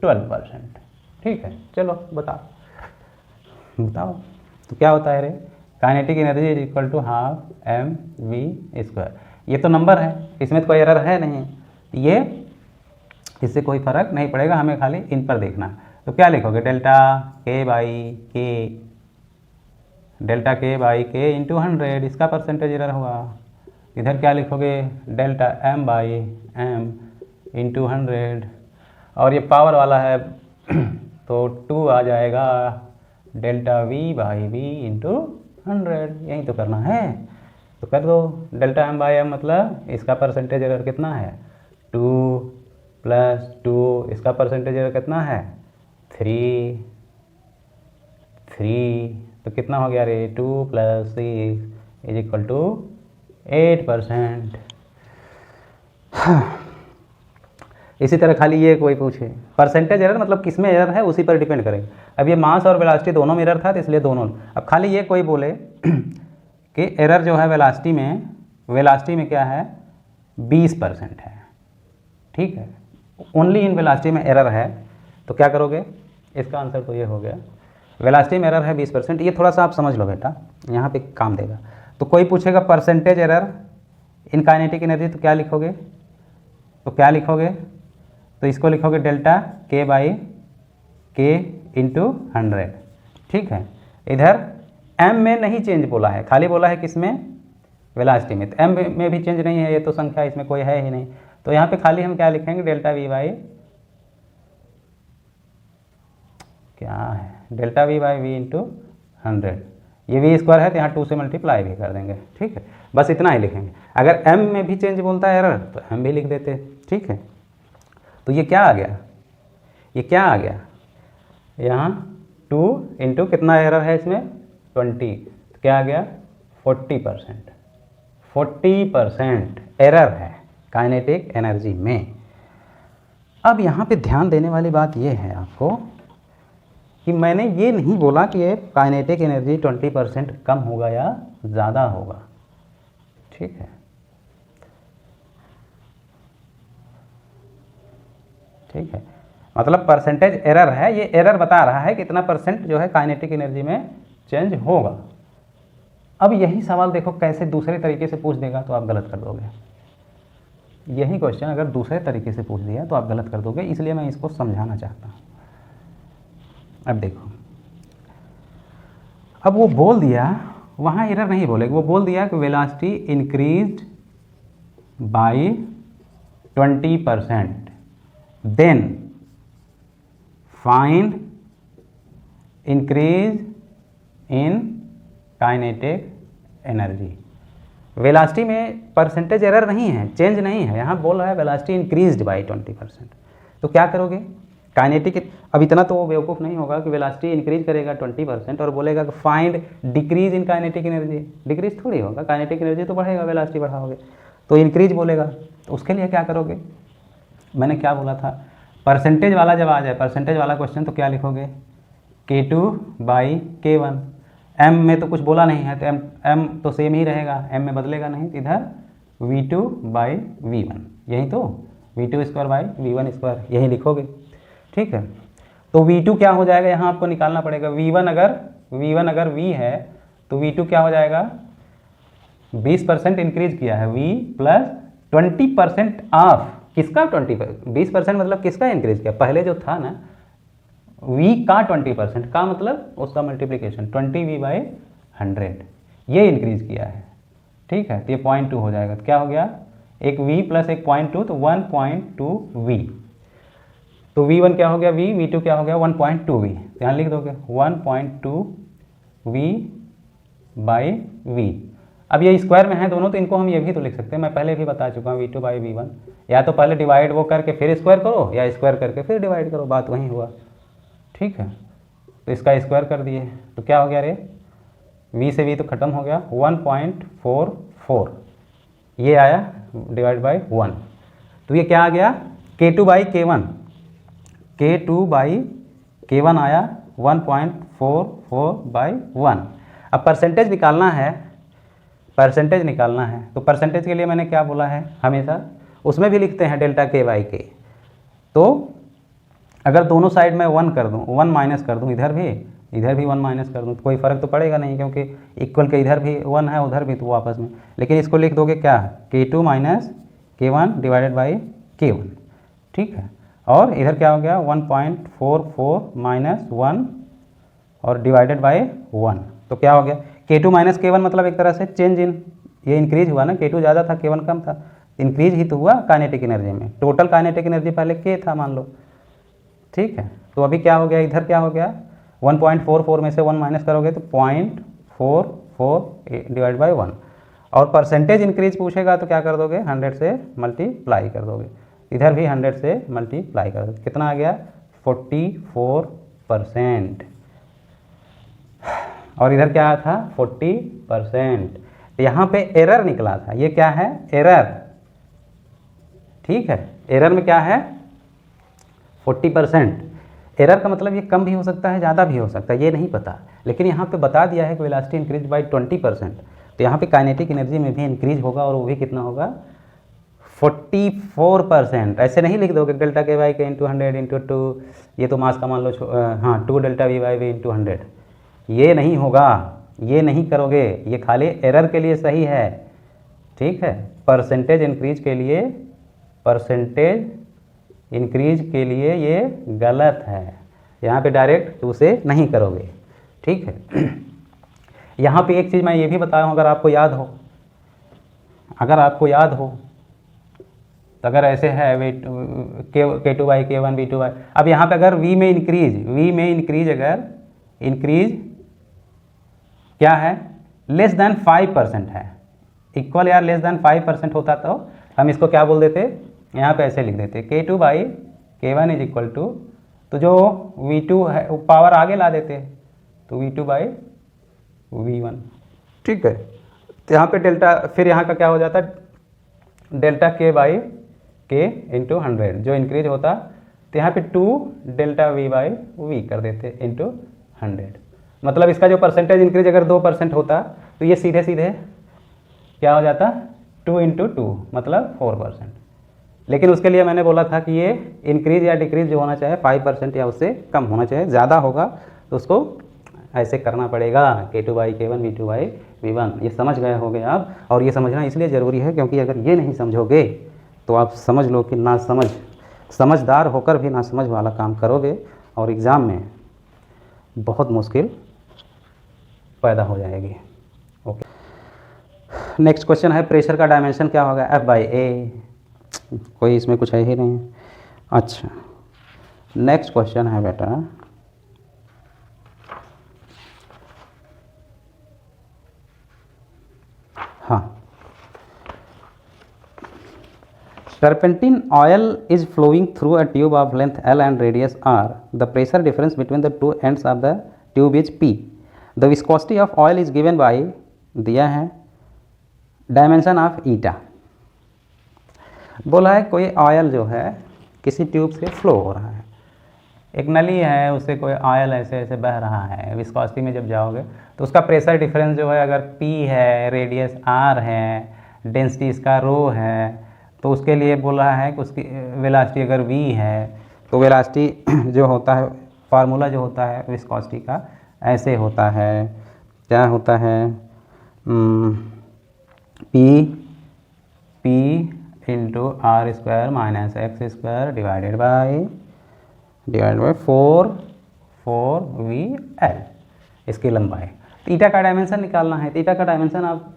12%। ठीक है, चलो बताओ तो क्या होता है रे? Kinetic energy = ½ mv²। ये तो नंबर है, इसमें तो कोई एरर है नहीं, ये इससे कोई फर्क नहीं पड़ेगा, हमें खाली इन पर देखना। तो क्या लिखोगे? डेल्टा K बाई के इंटू 100, इसका परसेंटेज एरर हुआ। इधर क्या लिखोगे? डेल्टा m/m इंटू 100, और ये पावर वाला है तो 2 आ जाएगा, डेल्टा V/V इंटू 100, यही तो करना है। तो कर दो, डेल्टा m/m मतलब इसका परसेंटेज एरर कितना है? 2 + 2, इसका परसेंटेज एरर कितना है? 3। तो कितना हो गया रे? 2 + 6 = 8%। इसी तरह खाली ये कोई पूछे परसेंटेज एरर मतलब किस में एरर है उसी पर डिपेंड करेगा। अब ये मास और वेलोसिटी दोनों में एरर था तो इसलिए दोनों। अब खाली ये कोई बोले कि एरर जो है वेलोसिटी में क्या है? 20% है। ठीक है, ओनली इन वेलोसिटी में एरर है, तो क्या करोगे? इसका आंसर तो ये हो गया, वेलोसिटी में एरर है 20%। ये थोड़ा सा आप समझ लो बेटा, यहाँ पे काम देगा। तो कोई पूछेगा percentage error in kinetic energy, तो क्या लिखोगे? तो इसको लिखोगे डेल्टा K/K इंटू 100। ठीक है, इधर m में नहीं चेंज बोला है, खाली बोला है किसमें? वेलोसिटी में। तो m में भी चेंज नहीं है, ये तो संख्या इसमें कोई है ही नहीं, तो यहाँ पे खाली हम क्या लिखेंगे? Delta V/V into 100। ये V² है तो यहाँ 2 से मल्टीप्लाई भी कर देंगे। ठीक है, बस इतना ही लिखेंगे। अगर m में भी चेंज बोलता है एरर तो m भी लिख देते। ठीक है, तो ये क्या आ गया? यहाँ 2 इंटू कितना एरर है इसमें? 20, तो क्या आ गया? 40% एरर है काइनेटिक एनर्जी में। अब यहाँ पे ध्यान देने वाली बात ये है आपको कि मैंने ये नहीं बोला कि ये काइनेटिक एनर्जी 20% कम होगा या ज़्यादा होगा। ठीक है, मतलब परसेंटेज एरर है, ये एरर बता रहा है कितना परसेंट जो है काइनेटिक एनर्जी में चेंज होगा। अब यही सवाल देखो कैसे दूसरे तरीके से पूछ देगा तो आप गलत कर दोगे। यही क्वेश्चन अगर दूसरे तरीके से पूछ दिया तो आप गलत कर दोगे, इसलिए मैं इसको समझाना चाहता हूँ। अब देखो, अब वो बोल दिया, वहाँ एरर नहीं बोलेगा, वो बोल दिया कि velocity increased by 20%, then find increase in kinetic energy. Velocity में परसेंटेज एरर नहीं है, चेंज नहीं है, यहाँ बोल रहा है वेलोसिटी इंक्रीज्ड बाय 20%। तो क्या करोगे? काइनेटिक, अब इतना तो वो बेवकूफ़ नहीं होगा कि वेलोसिटी इंक्रीज करेगा 20% और बोलेगा कि find decrease in kinetic energy. Decrease थोड़ी होगा, काइनेटिक एनर्जी तो बढ़ेगा, वेलोसिटी बढ़ाओगे तो इंक्रीज बोलेगा। तो उसके लिए क्या करोगे, मैंने क्या बोला था, परसेंटेज वाला जब आ जाए, परसेंटेज वाला क्वेश्चन, तो क्या लिखोगे, K2/K1। m में तो कुछ बोला नहीं है तो m तो सेम ही रहेगा, m में बदलेगा नहीं, तो इधर V2/V1, यही तो V2² यही लिखोगे। ठीक है, तो V2 क्या हो जाएगा, यहाँ आपको निकालना पड़ेगा। V1 अगर V है तो V2 क्या हो जाएगा, 20% इंक्रीज किया है, V प्लस 20% ऑफ किसका, 20% मतलब किसका इंक्रीज किया, पहले जो था ना V का 20% का मतलब उसका मल्टीप्लिकेशन 20V/100, ये इंक्रीज किया है। ठीक है, तो ये 0.2 हो जाएगा, तो क्या हो गया, एक V प्लस एक 0.2 तो 1.2V। तो V1 क्या हो गया V, V2 क्या हो गया 1.2V, यहाँ लिख दोगे 1.2V/V। अब ये स्क्वायर में है दोनों, तो इनको हम ये भी तो लिख सकते हैं, मैं पहले भी बता चुका हूँ V2/V1, या तो पहले डिवाइड वो करके फिर स्क्वायर करो, या स्क्वायर करके फिर डिवाइड करो, बात वही हुआ। ठीक है, तो इसका स्क्वायर कर दिए तो क्या हो गया रे, V से V तो खत्म हो गया, 1.44 ये आया डिवाइड बाई 1, तो ये क्या आ गया K2/K1, K2/K1 आया 1.44/1। अब परसेंटेज निकालना है, परसेंटेज निकालना है, तो परसेंटेज के लिए मैंने क्या बोला है, हमेशा उसमें भी लिखते हैं डेल्टा K/K। तो अगर दोनों साइड में 1 कर दूं, 1 माइनस कर दूं, इधर भी 1 माइनस कर दूं, तो कोई फ़र्क तो पड़ेगा नहीं, क्योंकि इक्वल के इधर भी 1 है उधर भी, तो वो आपस में, लेकिन इसको लिख दोगे क्या, K2 minus K1 divided by K1। ठीक है, और इधर क्या हो गया 1.44 माइनस 1 और डिवाइडेड बाई 1, तो क्या हो गया K2 माइनस K1 मतलब एक तरह से चेंज इन, ये इंक्रीज हुआ ना, K2 ज़्यादा था K1 कम था, इंक्रीज ही तो हुआ काइनेटिक एनर्जी में। टोटल काइनेटिक एनर्जी पहले K था मान लो। ठीक है, तो अभी क्या हो गया, इधर क्या हो गया 1.44 में से 1 माइनस करोगे तो 0.44 डिवाइड बाई 1, और परसेंटेज इंक्रीज पूछेगा तो क्या कर दोगे 100 से मल्टीप्लाई कर दोगे, इधर भी 100 से मल्टीप्लाई कर दोगे, कितना आ गया 44%, और इधर क्या था 40%। यहाँ पे एरर निकला था, ये क्या है एरर। ठीक है, एरर में क्या है 40%। एरर का मतलब ये कम भी हो सकता है, ज़्यादा भी हो सकता है, ये नहीं पता, लेकिन यहाँ पे बता दिया है कि वेलोसिटी इंक्रीज बाई 20%, तो यहाँ पे काइनेटिक एनर्जी में भी इंक्रीज होगा, और वो भी कितना होगा 44%। ऐसे नहीं लिख दोगे डेल्टा K/K इंटू 100 इंटू 2, ये तो मास का मान लो, हाँ 2 डेल्टा V/V इंटू 100, ये नहीं होगा, ये नहीं करोगे, ये खाली एरर के लिए सही है। ठीक है, परसेंटेज इंक्रीज के लिए, परसेंटेज इंक्रीज के लिए ये गलत है, यहाँ पे डायरेक्ट उसे नहीं करोगे। ठीक है, यहाँ पे एक चीज़ मैं ये भी बताया हूँ, अगर आपको याद हो, तो अगर ऐसे है K2/K1 V2, अब यहाँ पे अगर V में इंक्रीज अगर इंक्रीज क्या है लेस देन 5% है, इक्वल या लेस देन 5% होता तो हम इसको क्या बोल देते, यहाँ पे ऐसे लिख देते K2/K1 इज इक्वल टू, तो जो V2 है वो पावर आगे ला देते, तो V2/V1। ठीक है, तो यहाँ पे डेल्टा, फिर यहाँ का क्या हो जाता डेल्टा K/K इंटू 100 जो इंक्रीज होता, तो यहाँ पे 2 डेल्टा V/V कर देते इंटू 100, मतलब इसका जो परसेंटेज इंक्रीज अगर 2% होता तो ये सीधे सीधे क्या हो जाता 2 इंटू 2 मतलब 4%, लेकिन उसके लिए मैंने बोला था कि ये इंक्रीज या डिक्रीज जो होना चाहिए 5% या उससे कम होना चाहिए, ज़्यादा होगा तो उसको ऐसे करना पड़ेगा K2/K1 V2/V1। ये समझ गए होगे आप, और ये समझना इसलिए ज़रूरी है क्योंकि अगर ये नहीं समझोगे तो आप समझ लो कि समझदार होकर भी ना समझ वाला काम करोगे, और एग्ज़ाम में बहुत मुश्किल पैदा हो जाएगी। ओके, नेक्स्ट क्वेश्चन है प्रेशर का डायमेंशन क्या होगा F/A, कोई इसमें कुछ है ही नहीं। अच्छा, नेक्स्ट क्वेश्चन है बेटा, हाँ Turpentine oil is flowing through a tube of length L and radius R. The pressure difference between the two ends of the tube is P. The viscosity of oil is given by, दिया है, dimension of eta. बोला है कोई oil जो है किसी tube से flow हो रहा है, एक नली है, उससे कोई ऑयल ऐसे ऐसे बह रहा है, विस्कोसिटी में जब जाओगे तो उसका प्रेशर डिफरेंस जो है अगर P है, रेडियस R है, डेंसिटी इसका रो है, तो उसके लिए बोला है कि उसकी वेलोसिटी अगर V है तो वेलोसिटी जो होता है, फार्मूला जो होता है विस्कोसिटी का ऐसे होता है, क्या होता है, P into R square minus x square divided by 4VL इसकी लंबाई। ईटा का डायमेंशन निकालना है, ईटा का डायमेंशन आप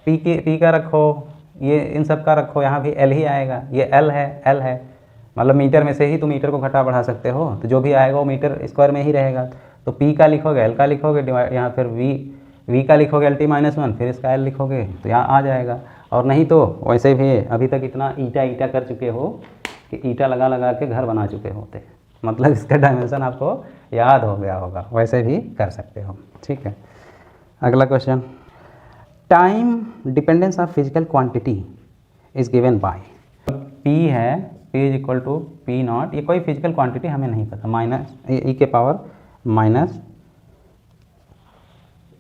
पी का रखो, ये इन सब का रखो, यहाँ भी L ही आएगा, ये L है, मतलब मीटर में से ही तुम मीटर को घटा बढ़ा सकते हो, तो जो भी आएगा वो मीटर स्क्वायर में ही रहेगा। तो P का लिखोगे, L का लिखोगे, यहाँ फिर V का लिखोगे LT-1, फिर इसका L लिखोगे तो यहाँ आ जाएगा। और नहीं तो वैसे भी अभी तक इतना ईटा कर चुके हो कि ईटा लगा लगा के घर बना चुके होते, मतलब इसका डायमेंशन आपको याद हो गया होगा, वैसे भी कर सकते हो। ठीक है, अगला question, time dependence of physical quantity is given by, P है, P is equal to P0, ये कोई फिजिकल क्वांटिटी हमें नहीं पता, माइनस ई के power minus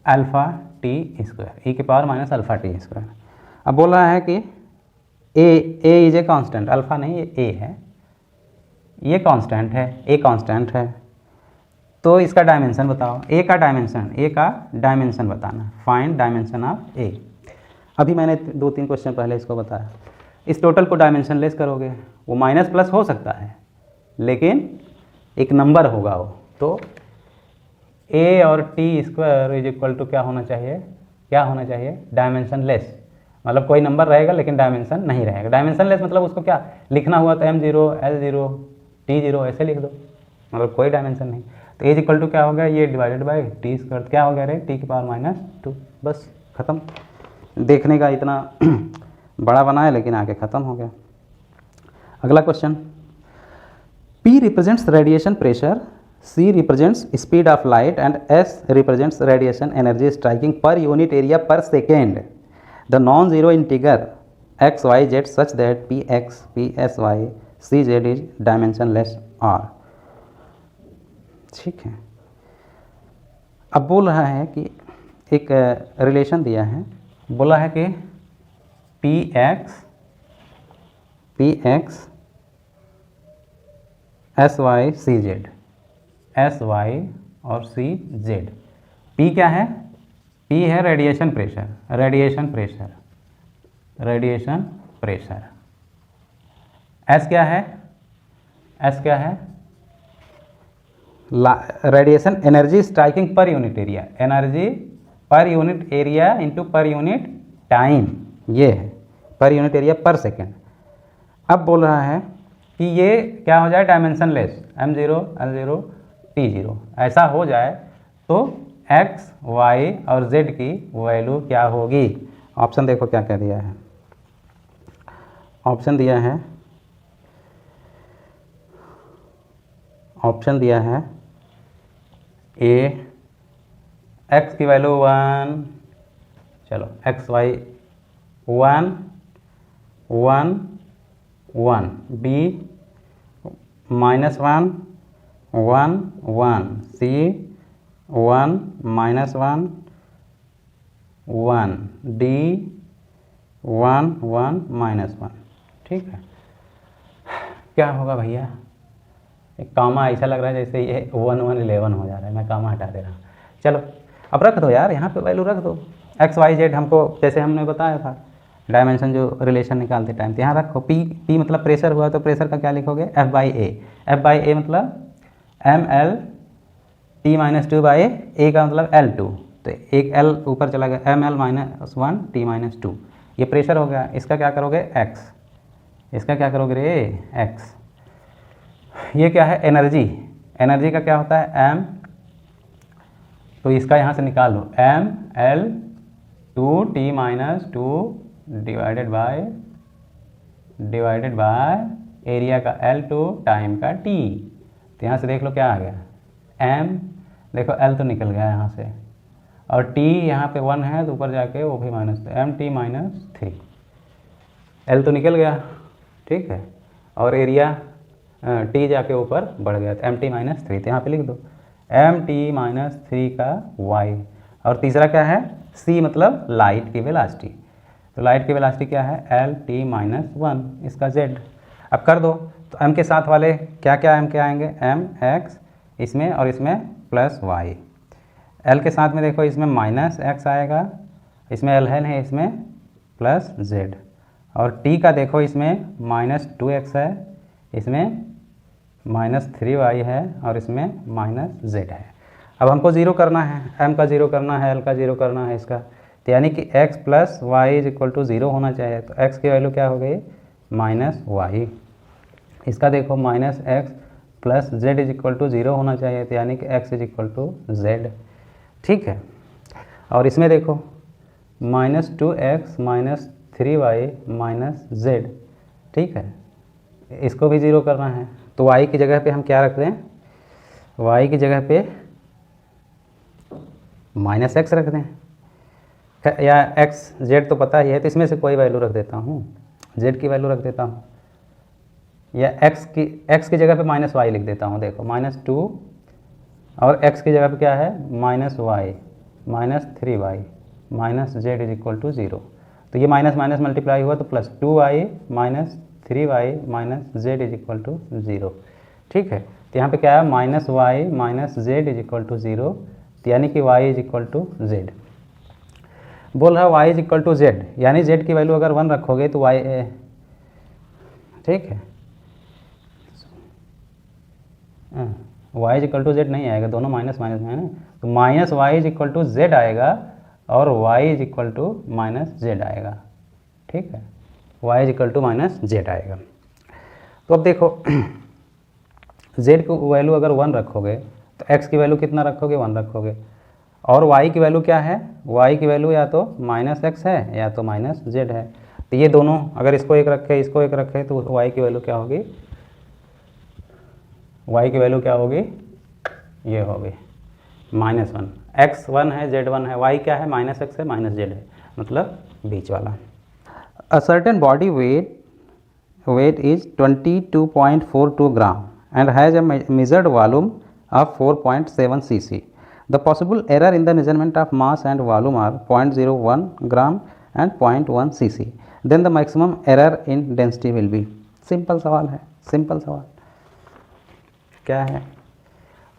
alpha T square, E के power minus alpha T square. अब बोल रहा है कि A is a constant, alpha नहीं, ये ए है, ये कांस्टेंट है, ए कांस्टेंट है, तो इसका डायमेंशन बताओ, ए का डायमेंशन बताना, फाइंड डायमेंशन ऑफ ए। अभी मैंने 2-3 क्वेश्चन पहले इसको बताया, इस टोटल को डायमेंशन लेस करोगे, वो माइनस प्लस हो सकता है लेकिन एक नंबर होगा वो, तो ए और T square is equal to क्या होना चाहिए, डायमेंशन लेस, मतलब कोई नंबर रहेगा लेकिन डायमेंशन नहीं रहेगा। डायमेंशन लेस मतलब उसको क्या लिखना हुआ तो M0 L0 T0 ऐसे लिख दो, मतलब कोई डायमेंशन नहीं। तो एज इक्वल टू क्या हो गया, ये डिवाइडेड बाई टी स्क्वायर, क्या हो गया रे, टी की पावर -2, बस ख़त्म। देखने का इतना बड़ा बना है लेकिन आगे ख़त्म हो गया। अगला question, P represents radiation pressure, C represents speed of light and S represents radiation energy striking per unit area per second. The non-zero integer x, y, z such that Px, Psy, Cz is dimensionless R. ठीक है, अब बोल रहा है कि एक relation दिया है, बोला है कि Px Sy Cz, Sy और Cz, P क्या है, P है रेडिएशन प्रेशर, S क्या है, radiation energy striking per unit area, energy per unit area into per unit time, ये है पर यूनिट एरिया पर सेकेंड। अब बोल रहा है कि ये क्या हो जाए, dimension less, M0 L0 T0 ऐसा हो जाए तो x, y और z की वैल्यू क्या होगी। ऑप्शन देखो क्या क्या दिया है, ऑप्शन दिया है A, x की वैल्यू 1, चलो x y 1 1 1, B -1 1 1, C 1 -1 1, D 1 1 -1। ठीक है, क्या होगा भैया, एक कामा ऐसा लग रहा है जैसे ये 1 1 11 हो जा रहा है, मैं कामा हटा दे रहा हूँ। चलो अब रख दो यार, यहाँ पे वैल्यू रख दो, एक्स वाई जेड हमको जैसे हमने बताया था डायमेंशन जो रिलेशन निकालते टाइम, तो यहाँ रखो P मतलब प्रेशर हुआ तो प्रेशर का क्या लिखोगे, F/A मतलब ml T-2/A का मतलब L2, तो एक L ऊपर चला गया, ml-1 T-2, ये प्रेशर हो गया। इसका क्या करोगे x, इसका क्या करोगे रे x। ये क्या है, एनर्जी का क्या होता है m, तो इसका यहाँ से निकाल लो ml 2 T-2 divided by divided by area का L टू टाइम का T। तो यहाँ से देख लो क्या आ गया M, देखो L तो निकल गया यहाँ से, और T यहाँ पे 1 है तो ऊपर जाके वो भी माइनस, MT माइनस 3, L तो निकल गया, ठीक है, और एरिया T जाके ऊपर बढ़ गया तो MT माइनस 3। तो यहाँ पे लिख दो MT माइनस 3 का Y। और तीसरा क्या है C, मतलब लाइट की वेलोसिटी। तो लाइट की वेलोसिटी क्या है LT माइनस 1, इसका Z। अब कर दो तो M के साथ वाले क्या क्या M के आएंगे, MX इसमें और इसमें प्लस Y। L के साथ में देखो इसमें माइनस X आएगा, इसमें L है, इसमें प्लस Z। और T का देखो इसमें माइनस 2X है, इसमें माइनस 3Y है, और इसमें माइनस Z है। अब हमको ज़ीरो करना है, M का ज़ीरो करना है, L का ज़ीरो करना है इसका, तो यानी कि x plus Y is equal to zero होना चाहिए। तो x की वैल्यू क्या हो गई माइनस वाई। इसका देखो minus X plus Z is equal to zero होना चाहिए, तो यानी कि x is equal to Z, ठीक है। और इसमें देखो minus 2x minus 3y minus Z, ठीक है, इसको भी ज़ीरो करना है। तो y की जगह पे हम क्या रख दें, y की जगह पे माइनस एक्स रख दें, या एक्स जेड तो पता ही है, तो इसमें से कोई वैल्यू रख देता हूँ, जेड की वैल्यू रख देता हूँ, या एक्स की जगह पे माइनस वाई लिख देता हूँ। देखो माइनस 2 और x की जगह पे क्या है minus Y minus 3y minus Z is equal to zero. तो ये माइनस माइनस मल्टीप्लाई हुआ तो plus 2y minus 3y minus Z is equal to zero, ठीक है। तो यहाँ पे क्या है minus Y minus Z is equal to zero, यानी कि y is equal to Z. बोल रहा है y is equal to Z, यानी z की वैल्यू अगर 1 रखोगे तो y, ठीक है, y is equal to Z नहीं आएगा, दोनों माइनस माइनस में है ना, तो minus Y is equal to Z आएगा और y is equal to minus Z आएगा, ठीक है, y is equal to minus Z आएगा। तो अब देखो z की वैल्यू अगर 1 रखोगे तो x की वैल्यू कितना रखोगे 1 रखोगे, और y की वैल्यू क्या है, y की वैल्यू या तो माइनस एक्स है या तो माइनस जेड है। तो ये दोनों अगर इसको एक रखे इसको एक रखे तो y की वैल्यू क्या होगी, y की वैल्यू क्या होगी, ये होगी माइनस 1, x 1 है जेड 1 है, y क्या है माइनस एक्स है माइनस जेड है, मतलब बीच वाला। A certain body weight is 22.42 gram and has a measured volume of 4.7 cc. The possible error in the measurement of mass and volume are 0.01 gram and 0.1 cc. Then the maximum error in density will be. Simple सवाल है, simple सवाल क्या है,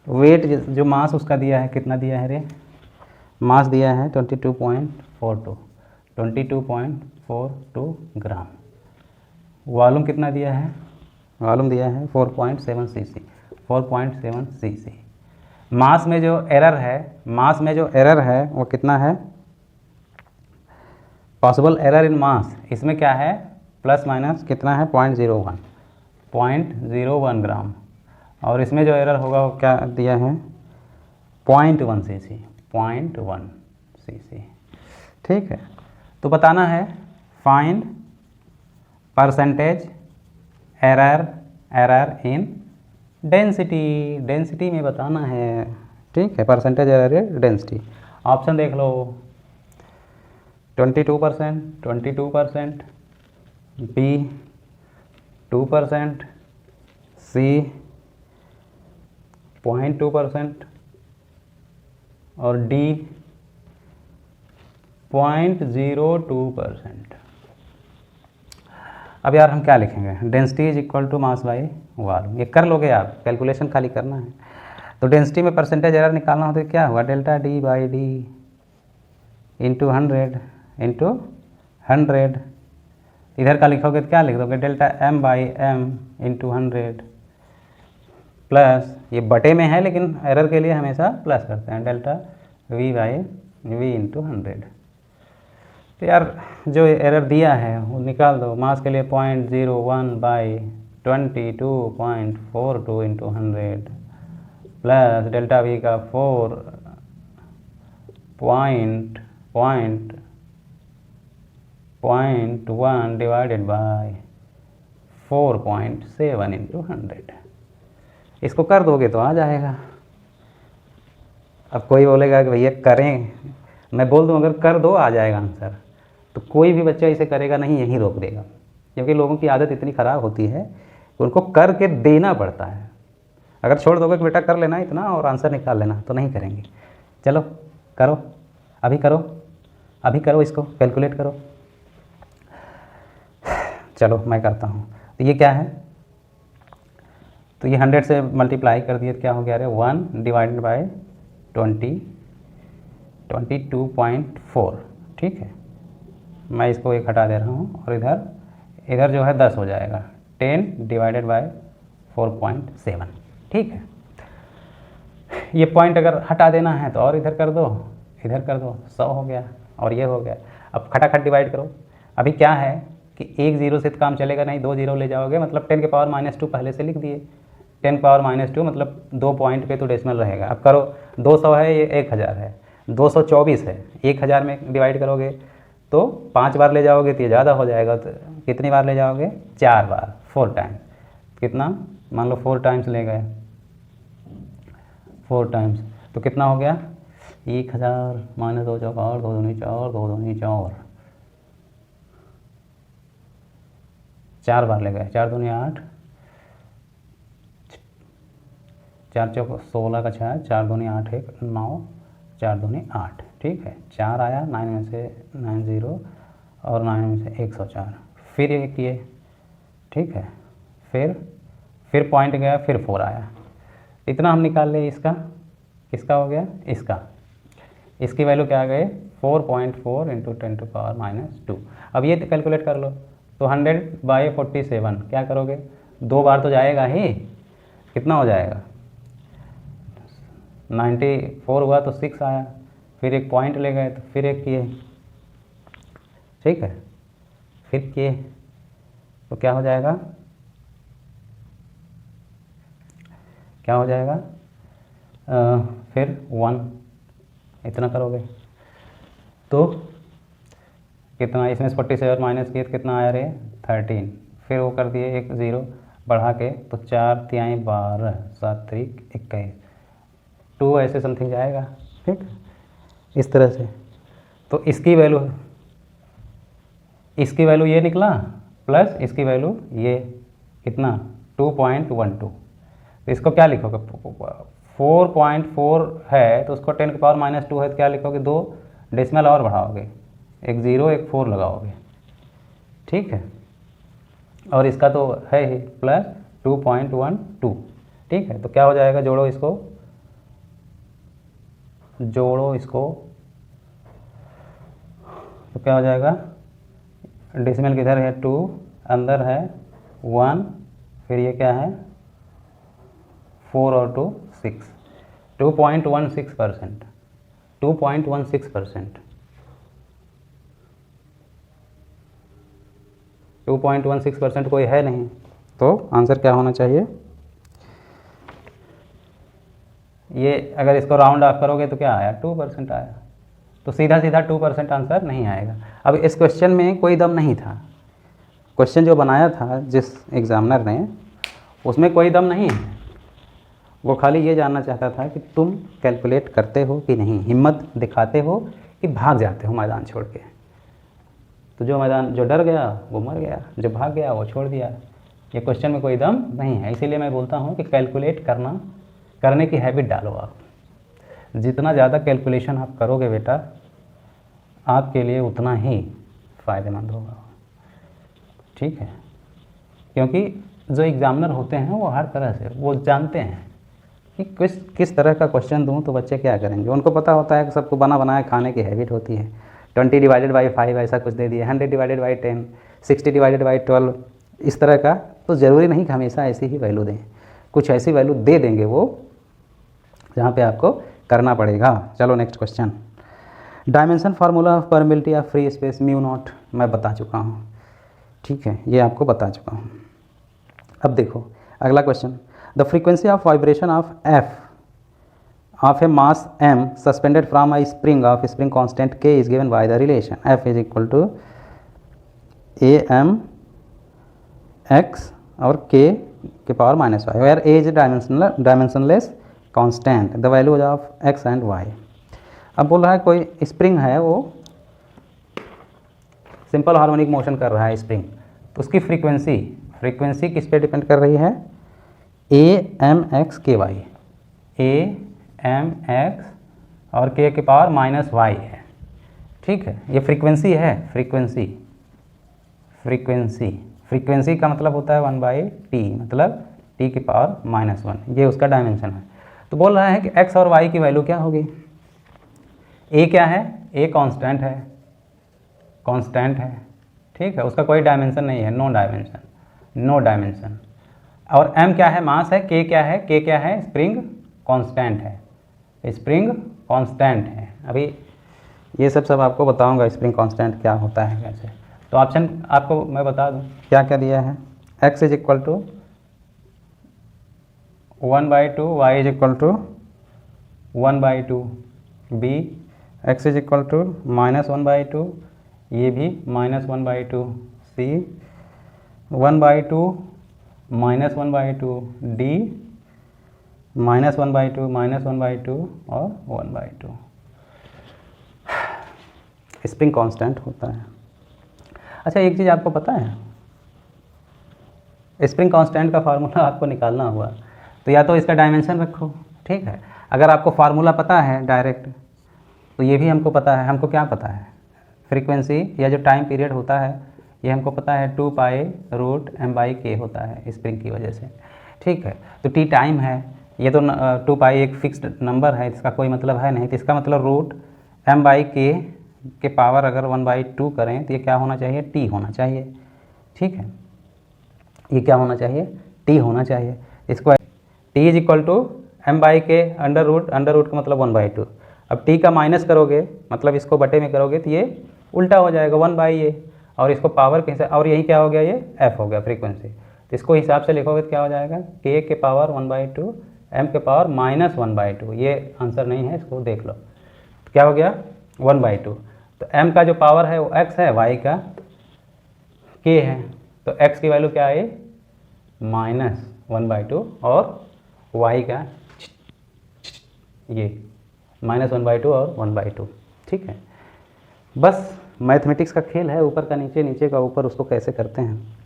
wait जो मास उसका दिया है, कितना दिया है रे, मास दिया है 22.42 ग्राम, वॉल्यूम कितना दिया है, वॉल्यूम दिया है 4.7 सीसी, 4.7 सीसी। मास में जो एरर है, मास में जो एरर है वो कितना है, पॉसिबल एरर इन मास, इसमें क्या है प्लस माइनस कितना है 0.01 ग्राम, और इसमें जो एरर होगा वो क्या दिया है 0.1 सीसी, 0.1 सीसी, ठीक है। तो बताना है find percentage error in density, density में बताना है, ठीक है, percentage error in density. Option देख लो 22%, 22%, बी 2%, सी 0.2% और डी 0.02%। अब यार हम क्या लिखेंगे, density is equal to mass by volume, ये कर लोगे आप, कैलकुलेशन खाली करना है। तो डेंसिटी में परसेंटेज एरर निकालना हो तो क्या हुआ delta D by D into 100, इधर का लिखोगे तो क्या लिख दोगे delta M by M into 100 plus, ये बटे में है लेकिन एरर के लिए हमेशा प्लस करते हैं, delta V by V into 100। तो यार जो एरर दिया है वो निकाल दो, मास के लिए 0.01 by 22.42 into 100 plus delta we का 4.1 डिवाइडेड बाई 4.7 इंटू 100। इसको कर दोगे तो आ जाएगा। अब कोई बोलेगा कि भैया करें, मैं बोल दूं अगर कर दो आ जाएगा आंसर, तो कोई भी बच्चा इसे करेगा नहीं, यहीं रोक देगा। क्योंकि लोगों की आदत इतनी ख़राब होती है कि उनको करके देना पड़ता है। अगर छोड़ दोगे कि बेटा कर लेना इतना और आंसर निकाल लेना, तो नहीं करेंगे। चलो करो, अभी करो, अभी करो, इसको कैलकुलेट करो। चलो मैं करता हूँ। तो ये क्या है, तो ये 100 से मल्टीप्लाई कर दिए तो क्या हो गया, अरे 1 डिवाइडेड बाई 22.4। ठीक है, मैं इसको एक हटा दे रहा हूँ और इधर जो है 10 हो जाएगा, 10 डिवाइडेड बाई 4.7। ठीक है, ये पॉइंट अगर हटा देना है तो और इधर कर दो, 100 हो गया और ये हो गया। अब खटाखट डिवाइड करो। अभी क्या है कि एक जीरो से तो काम चलेगा नहीं, 2 जीरो ले जाओगे, मतलब 10 के पावर -2 पहले से लिख दिए। 10 पावर -2 मतलब 2 पॉइंट पे तो डेसिमल रहेगा। अब करो, 200 है, ये 1000 है, 224 है, 1000 में डिवाइड करोगे तो 5 बार ले जाओगे तो ये ज़्यादा हो जाएगा। तो कितनी बार ले जाओगे, 4 बार, 4 टाइम्स। कितना, मान लो 4 टाइम्स ले गए, 4 टाइम्स, तो कितना हो गया, 1000 -2 4, 2 दूनी 4, 2 दूनी 4, 4 बार ले गए, 4 दूनी 8, 4 चौक 16 का 6, 4 दूनी 8 1 9, 4 दूनी 8। ठीक है, 4 आया, 9 में से 9 0 और 9 में से 104, फिर ये किए। ठीक है, फिर पॉइंट गया, फिर 4 आया। इतना हम निकाल ले, इसका किसका हो गया, इसकी वैल्यू क्या आ गई, 4.4 इंटू 10⁻²। अब ये कैलकुलेट कर लो, तो 100/47 क्या करोगे, 2 बार तो जाएगा ही, कितना हो जाएगा, 94 हुआ तो 6 आया, फिर एक पॉइंट ले गए तो फिर एक किए। ठीक है, फिर किए तो क्या हो जाएगा, फिर 1, इतना करोगे तो कितना, इसमें से 47 माइनस किए तो कितना आया रे, 13, फिर वो कर दिए एक 0 बढ़ा के, तो 4 तिहाई 12, 7 त्रिक 21, 2 ऐसे समथिंग जाएगा। ठीक, इस तरह से। तो इसकी वैल्यू ये निकला, प्लस इसकी वैल्यू ये कितना, 2.12। तो इसको क्या लिखोगे, 4.4 है तो उसको 10 की पावर -2 है तो क्या लिखोगे, 2 डेसिमल और बढ़ाओगे, एक 0 एक 4 लगाओगे। ठीक है, और इसका तो है ही प्लस 2.12। ठीक है, तो क्या हो जाएगा, जोड़ो इसको, तो क्या हो जाएगा, डेसिमल किधर है, 2 अंदर है, 1, फिर ये क्या है, 4 और 2 6, 2.16%, 2.16%, 2.16% कोई है नहीं, तो आंसर क्या होना चाहिए, ये अगर इसको राउंड ऑफ करोगे तो क्या आया, 2% आया। तो सीधा 2% आंसर नहीं आएगा। अब इस क्वेश्चन में कोई दम नहीं था, क्वेश्चन जो बनाया था जिस एग्जामिनर ने, उसमें कोई दम नहीं है। वो खाली ये जानना चाहता था कि तुम कैलकुलेट करते हो कि नहीं, हिम्मत दिखाते हो कि भाग जाते हो मैदान छोड़ के। तो जो डर गया वो मर गया, जो भाग गया वो छोड़ दिया। ये क्वेश्चन में कोई दम नहीं है। इसीलिए मैं बोलता हूँ कि कैलकुलेट करने की हैबिट डालो आप। जितना ज़्यादा कैलकुलेशन आप करोगे बेटा, आपके लिए उतना ही फ़ायदेमंद होगा। ठीक है, क्योंकि जो एग्ज़ामिनर होते हैं वो हर तरह से वो जानते हैं कि किस तरह का क्वेश्चन दूं तो बच्चे क्या करेंगे। उनको पता होता है कि सबको बना बनाया खाने की हैबिट होती है। 20 डिवाइडेड बाई 5 ऐसा कुछ दे दिया, 100 डिवाइडेड बाई 10, 60 डिवाइडेड बाई 12, इस तरह का। तो ज़रूरी नहीं कि हमेशा ऐसी ही वैल्यू दें, कुछ ऐसी वैल्यू दे देंगे वो जहाँ पे आपको करना पड़ेगा। चलो next question. Dimension formula of permeability of free space μ0 मैं बता चुका हूँ। ठीक है, ये आपको बता चुका हूँ। अब देखो अगला question, the frequency of vibration of F of A mass m suspended from a spring constant k is given by the relation f is equal to am x और k के power minus Y, where A is dimensionless constant, the values of x and y। अब बोल रहा है कोई spring है, वो simple harmonic motion कर रहा है स्प्रिंग, तो उसकी फ्रीक्वेंसी किस पे डिपेंड कर रही है, ए एम एक्स के वाई, ए एम एक्स और के पावर माइनस वाई है, ठीक है। ये फ्रीक्वेंसी है, फ्रीक्वेंसी का मतलब होता है 1/t, मतलब t की पावर -1, ये उसका डायमेंशन है। तो बोल रहा है कि x और y की वैल्यू क्या होगी, a क्या है, a कांस्टेंट है, ठीक है, उसका कोई डायमेंशन नहीं है, नो डायमेंशन। और m क्या है, मास है, k क्या है, स्प्रिंग कांस्टेंट है। अभी ये सब आपको बताऊंगा स्प्रिंग कांस्टेंट क्या होता है कैसे। तो ऑप्शन आपको मैं बता दूं क्या क्या दिया है, x is equal to 1/2, y is equal to 1/2, b x is equal to -1/2, ये भी -1/2, c 1/2 -1/2, d -1/2 और 1/2 स्प्रिंग कांस्टेंट होता है। अच्छा, एक चीज़ आपको पता है, स्प्रिंग कांस्टेंट का फार्मूला आपको निकालना हुआ तो या तो इसका डायमेंशन रखो, ठीक है। अगर आपको फार्मूला पता है डायरेक्ट, तो ये भी हमको पता है। हमको क्या पता है, फ्रीक्वेंसी या जो टाइम पीरियड होता है ये हमको पता है 2π√m/k होता है स्प्रिंग की वजह से, ठीक है। तो t टाइम है, ये तो 2π एक फिक्स्ड नंबर है, इसका कोई मतलब है नहीं, तो इसका मतलब √m/k के पावर अगर 1/2 करें तो ये क्या होना चाहिए, t होना चाहिए, ठीक है। ये क्या होना चाहिए, t होना चाहिए। इसको t is equal to m/k under root का मतलब 1/2। अब t का माइनस करोगे, मतलब इसको बटे में करोगे तो ये उल्टा हो जाएगा 1/a, और इसको पावर के हिसाब, और यही क्या हो गया, ये f हो गया फ्रीक्वेंसी। तो इसको हिसाब से लिखोगे तो क्या हो जाएगा, k के पावर 1/2, m के पावर -1/2। ये आंसर नहीं है, इसको देख लो। तो क्या हो गया 1/2। तो m का जो पावर है वो x है, y का k है, तो x की वैल्यू क्या है -1/2 और y का ये -1/2 और 1/2, ठीक है। बस मैथमेटिक्स का खेल है, ऊपर का नीचे, नीचे का ऊपर, उसको कैसे करते हैं।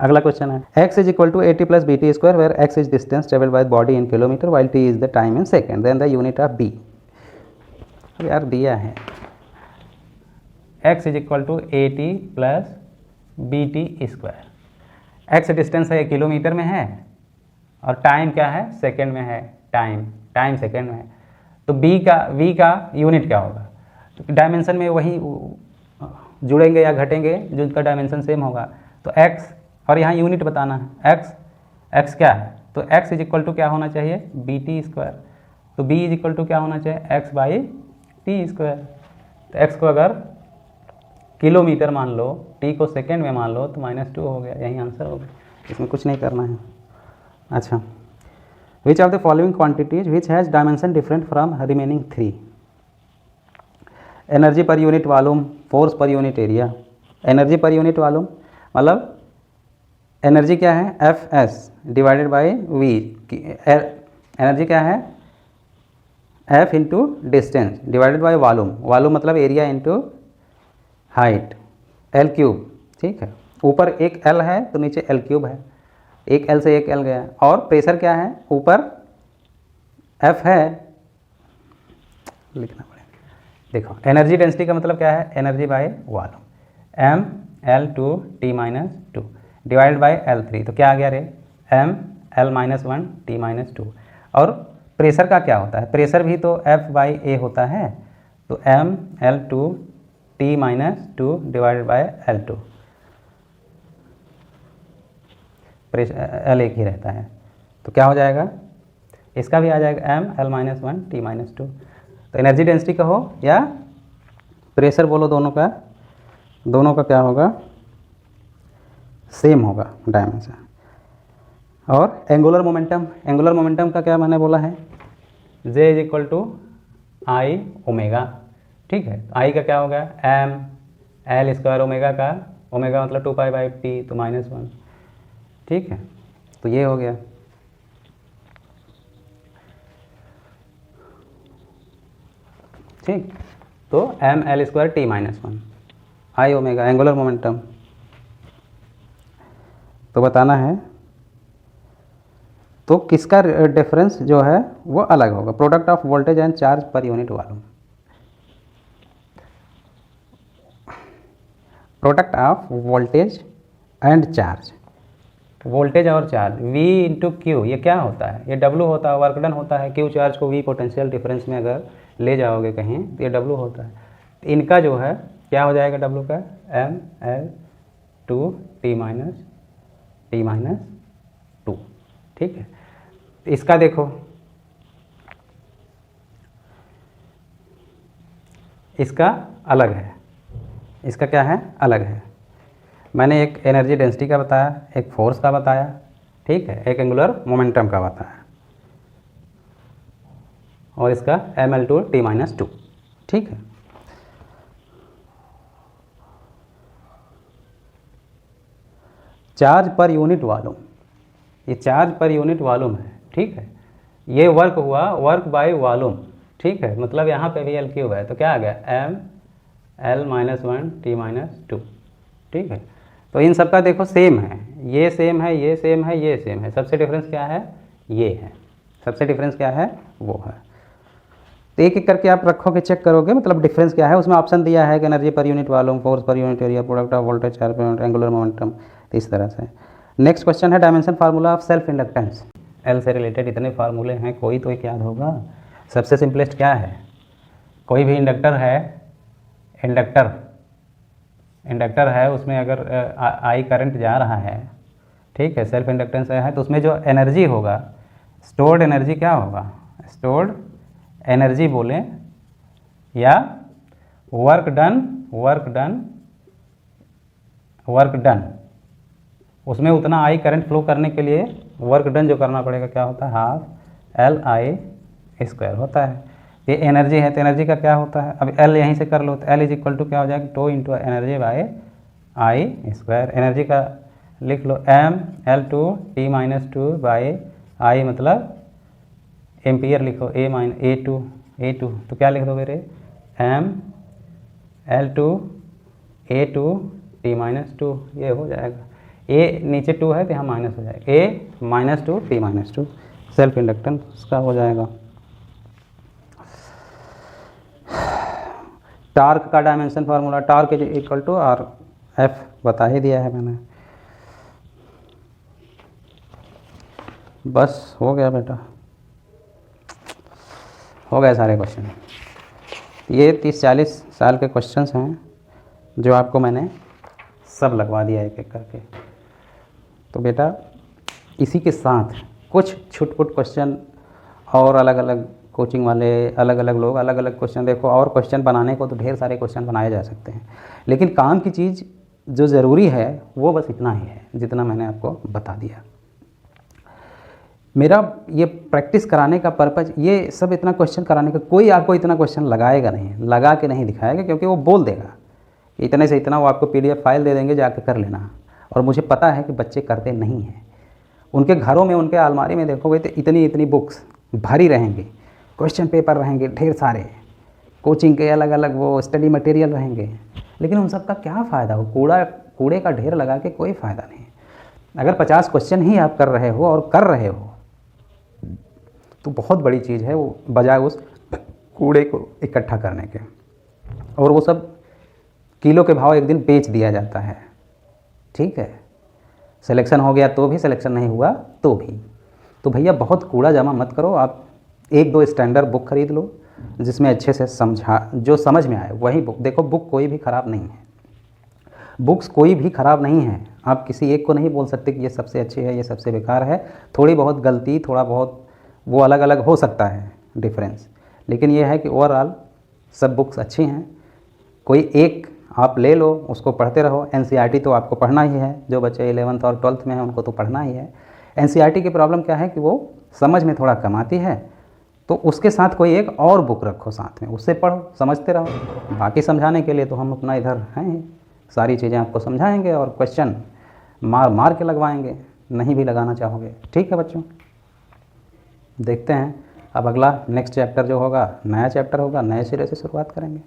अगला क्वेश्चन है, x is equal to 80 + bt square, where x is distance travel by body in kilometre while t is the time in second, then the unit of b। अब यार दिया है x is equal to 80 + bt square, x distance है kilometre में है और time क्या है, सेकेंड में है, टाइम सेकेंड में है। तो v का यूनिट क्या होगा, तो डायमेंशन में वही जुड़ेंगे या घटेंगे जिनका डायमेंशन सेम होगा। तो x, और यहाँ यूनिट बताना है, x क्या है, तो x इज इक्वल टू क्या होना चाहिए, bt स्क्वायर। तो b इज इक्वल टू क्या होना चाहिए, x/t स्क्वायर। तो x को अगर किलोमीटर मान लो, t को सेकेंड में मान लो, तो -2 हो गया, यही आंसर हो गया, इसमें कुछ नहीं करना है। अच्छा, विच of the following quantities which has dimension different from remaining 3, energy पर unit volume, force per unit area. Energy पर यूनिट वॉल्यूम मतलब एनर्जी क्या है, Fs divided by v। Energy क्या है, F into distance divided by volume मतलब area into height, L3, ठीक है। ऊपर एक L है तो नीचे L3 है, एक L से एक L गया। और प्रेशर क्या है, ऊपर F है, लिखना पड़ेगा। देखो, एनर्जी डेंसिटी का मतलब क्या है, energy by volume, mL2T-2 divided by L3, तो क्या आ गया रे, mL-1T-2। और प्रेशर का क्या होता है, प्रेशर भी तो F/A होता है, तो mL2T-2 divided by L2, pressure L एक ही रहता है, तो क्या हो जाएगा, इसका भी आ जाएगा mL-1T-2। तो एनर्जी डेंसिटी का हो या प्रेशर बोलो, दोनों का क्या होगा, सेम होगा डायमेंशन। और एंगुलर मोमेंटम का क्या मैंने बोला है, J is equal to I omega, ठीक है। I का क्या होगा, m L स्क्वायर ओमेगा का, ओमेगा मतलब 2π/t, तो -1 ठीक है, तो ये हो गया। ठीक, तो M L square T minus 1 I omega angular momentum. तो बताना है तो किसका डिफरेंस जो है वो अलग होगा, product of voltage and charge per unit volume. Product of voltage and charge, voltage और चार्ज V इंटू क्यू, ये क्या होता है, ये W होता है, वर्क डन होता है। क्यू चार्ज को V पोटेंशियल डिफरेंस में अगर ले जाओगे कहीं तो ये W होता है। इनका जो है क्या हो जाएगा W का, M L two T minus two. ठीक है, इसका देखो, इसका अलग है, इसका क्या है, अलग है। मैंने एक एनर्जी डेंसिटी का बताया, एक फोर्स का बताया, ठीक है, एक एंगुलर मोमेंटम का बताया, और इसका M L two T minus two. ठीक है, चार्ज पर यूनिट वॉल्यूम, ये चार्ज पर यूनिट वॉल्यूम है। ठीक है, ये वर्क हुआ, वर्क बाय वॉल्यूम। ठीक है, मतलब यहाँ पे भी एल क्यूब है, तो क्या आ गया, M L minus one T minus two. ठीक है, तो इन सब का देखो सेम है, ये सेम है, ये सेम है, ये सेम है, सबसे डिफरेंस क्या है, ये है, सबसे डिफरेंस क्या है, वो है। तो एक एक करके आप रखोगे, चेक करोगे, मतलब डिफरेंस क्या है। उसमें ऑप्शन दिया है कि एनर्जी पर unit volume, force per unit area, product of voltage, charge per unit, angular momentum, तो इस तरह से। नेक्स्ट क्वेश्चन है dimension formula of self inductance. L से रिलेटेड इतने फार्मूले हैं, कोई तो एक याद होगा। सबसे सिंपलेस्ट क्या है, कोई भी इंडक्टर है, इंडक्टर है, उसमें अगर आई करंट जा रहा है, ठीक है, सेल्फ इंडक्टेंस है, तो उसमें जो एनर्जी होगा, स्टोर्ड एनर्जी क्या होगा, स्टोर्ड एनर्जी बोलें या वर्क डन, उसमें उतना आई करंट फ्लो करने के लिए वर्क डन जो करना पड़ेगा क्या होता है, हाफ एल आई स्क्वायर होता है। ये एनर्जी है, तो एनर्जी का क्या होता है, अब एल यहीं से कर लो, तो एल इज इक्वल टू क्या हो जाएगा, टो into energy by I square. Energy का लिख लो M L two T minus two by I, मतलब एम्पियर लिखो, ए टू, तो क्या लिख दो मेरे, M L two A two T minus two, ये हो जाएगा। ए नीचे टू है तो यहाँ माइनस हो जाएगा, A minus two T minus two, self inductance उसका हो जाएगा। टार्क का dimension formula, torque is equal to R F, बता ही दिया है मैंने। बस हो गया बेटा, हो गए सारे क्वेश्चन। ये 30-40 साल के क्वेश्चंस हैं जो आपको मैंने सब लगवा दिया एक एक करके। तो बेटा इसी के साथ कुछ छुटपुट क्वेश्चन और अलग अलग कोचिंग वाले, अलग अलग लोग अलग अलग क्वेश्चन, देखो और क्वेश्चन बनाने को तो ढेर सारे क्वेश्चन बनाए जा सकते हैं, लेकिन काम की चीज़ जो ज़रूरी है वो बस इतना ही है जितना मैंने आपको बता दिया। मेरा ये प्रैक्टिस कराने का पर्पज़, ये सब इतना क्वेश्चन कराने का, कोई आपको इतना क्वेश्चन लगाएगा नहीं, लगा के नहीं दिखाएगा, क्योंकि वो बोल देगा इतने से इतना, वो आपको PDF फाइल दे देंगे, जाके कर लेना। और मुझे पता है कि बच्चे करते नहीं हैं, उनके घरों में, उनके अलमारी में देखोगे तो इतनी इतनी बुक्स भरी रहेंगी, क्वेश्चन पेपर रहेंगे ढेर सारे, कोचिंग के अलग अलग वो स्टडी मटेरियल रहेंगे, लेकिन उन सब का क्या फ़ायदा हो, कूड़े का ढेर लगा के कोई फ़ायदा नहीं। अगर 50 क्वेश्चन ही आप कर रहे हो और कर रहे हो तो बहुत बड़ी चीज़ है वो, बजाय उस कूड़े को इकट्ठा करने के। और वो सब किलो के भाव एक दिन बेच दिया जाता है, ठीक है, सिलेक्शन हो गया तो भी, सिलेक्शन नहीं हुआ तो भी। तो भैया बहुत कूड़ा जमा मत करो, आप 1-2 स्टैंडर्ड बुक खरीद लो जिसमें अच्छे से जो समझ में आए वही बुक। देखो बुक कोई भी ख़राब नहीं है, बुक्स कोई भी ख़राब नहीं है, आप किसी एक को नहीं बोल सकते कि ये सबसे अच्छी है, ये सबसे बेकार है। थोड़ी बहुत गलती, थोड़ा बहुत वो अलग अलग हो सकता है डिफरेंस, लेकिन ये है कि ओवरऑल सब बुक्स अच्छी हैं। कोई एक आप ले लो, उसको पढ़ते रहो। NCERT तो आपको पढ़ना ही है, जो बच्चे 11th और 12th में हैं उनको तो पढ़ना ही है। NCERT की प्रॉब्लम क्या है कि वो समझ में थोड़ा कम आती है, तो उसके साथ कोई एक और बुक रखो साथ में, उससे पढ़ो, समझते रहो। बाकी समझाने के लिए तो हम अपना इधर हैं, सारी चीज़ें आपको समझाएंगे और क्वेश्चन मार मार के लगवाएंगे, नहीं भी लगाना चाहोगे। ठीक है बच्चों, देखते हैं अब अगला नेक्स्ट चैप्टर जो होगा, नया चैप्टर होगा, नए सिरे से शुरुआत करेंगे।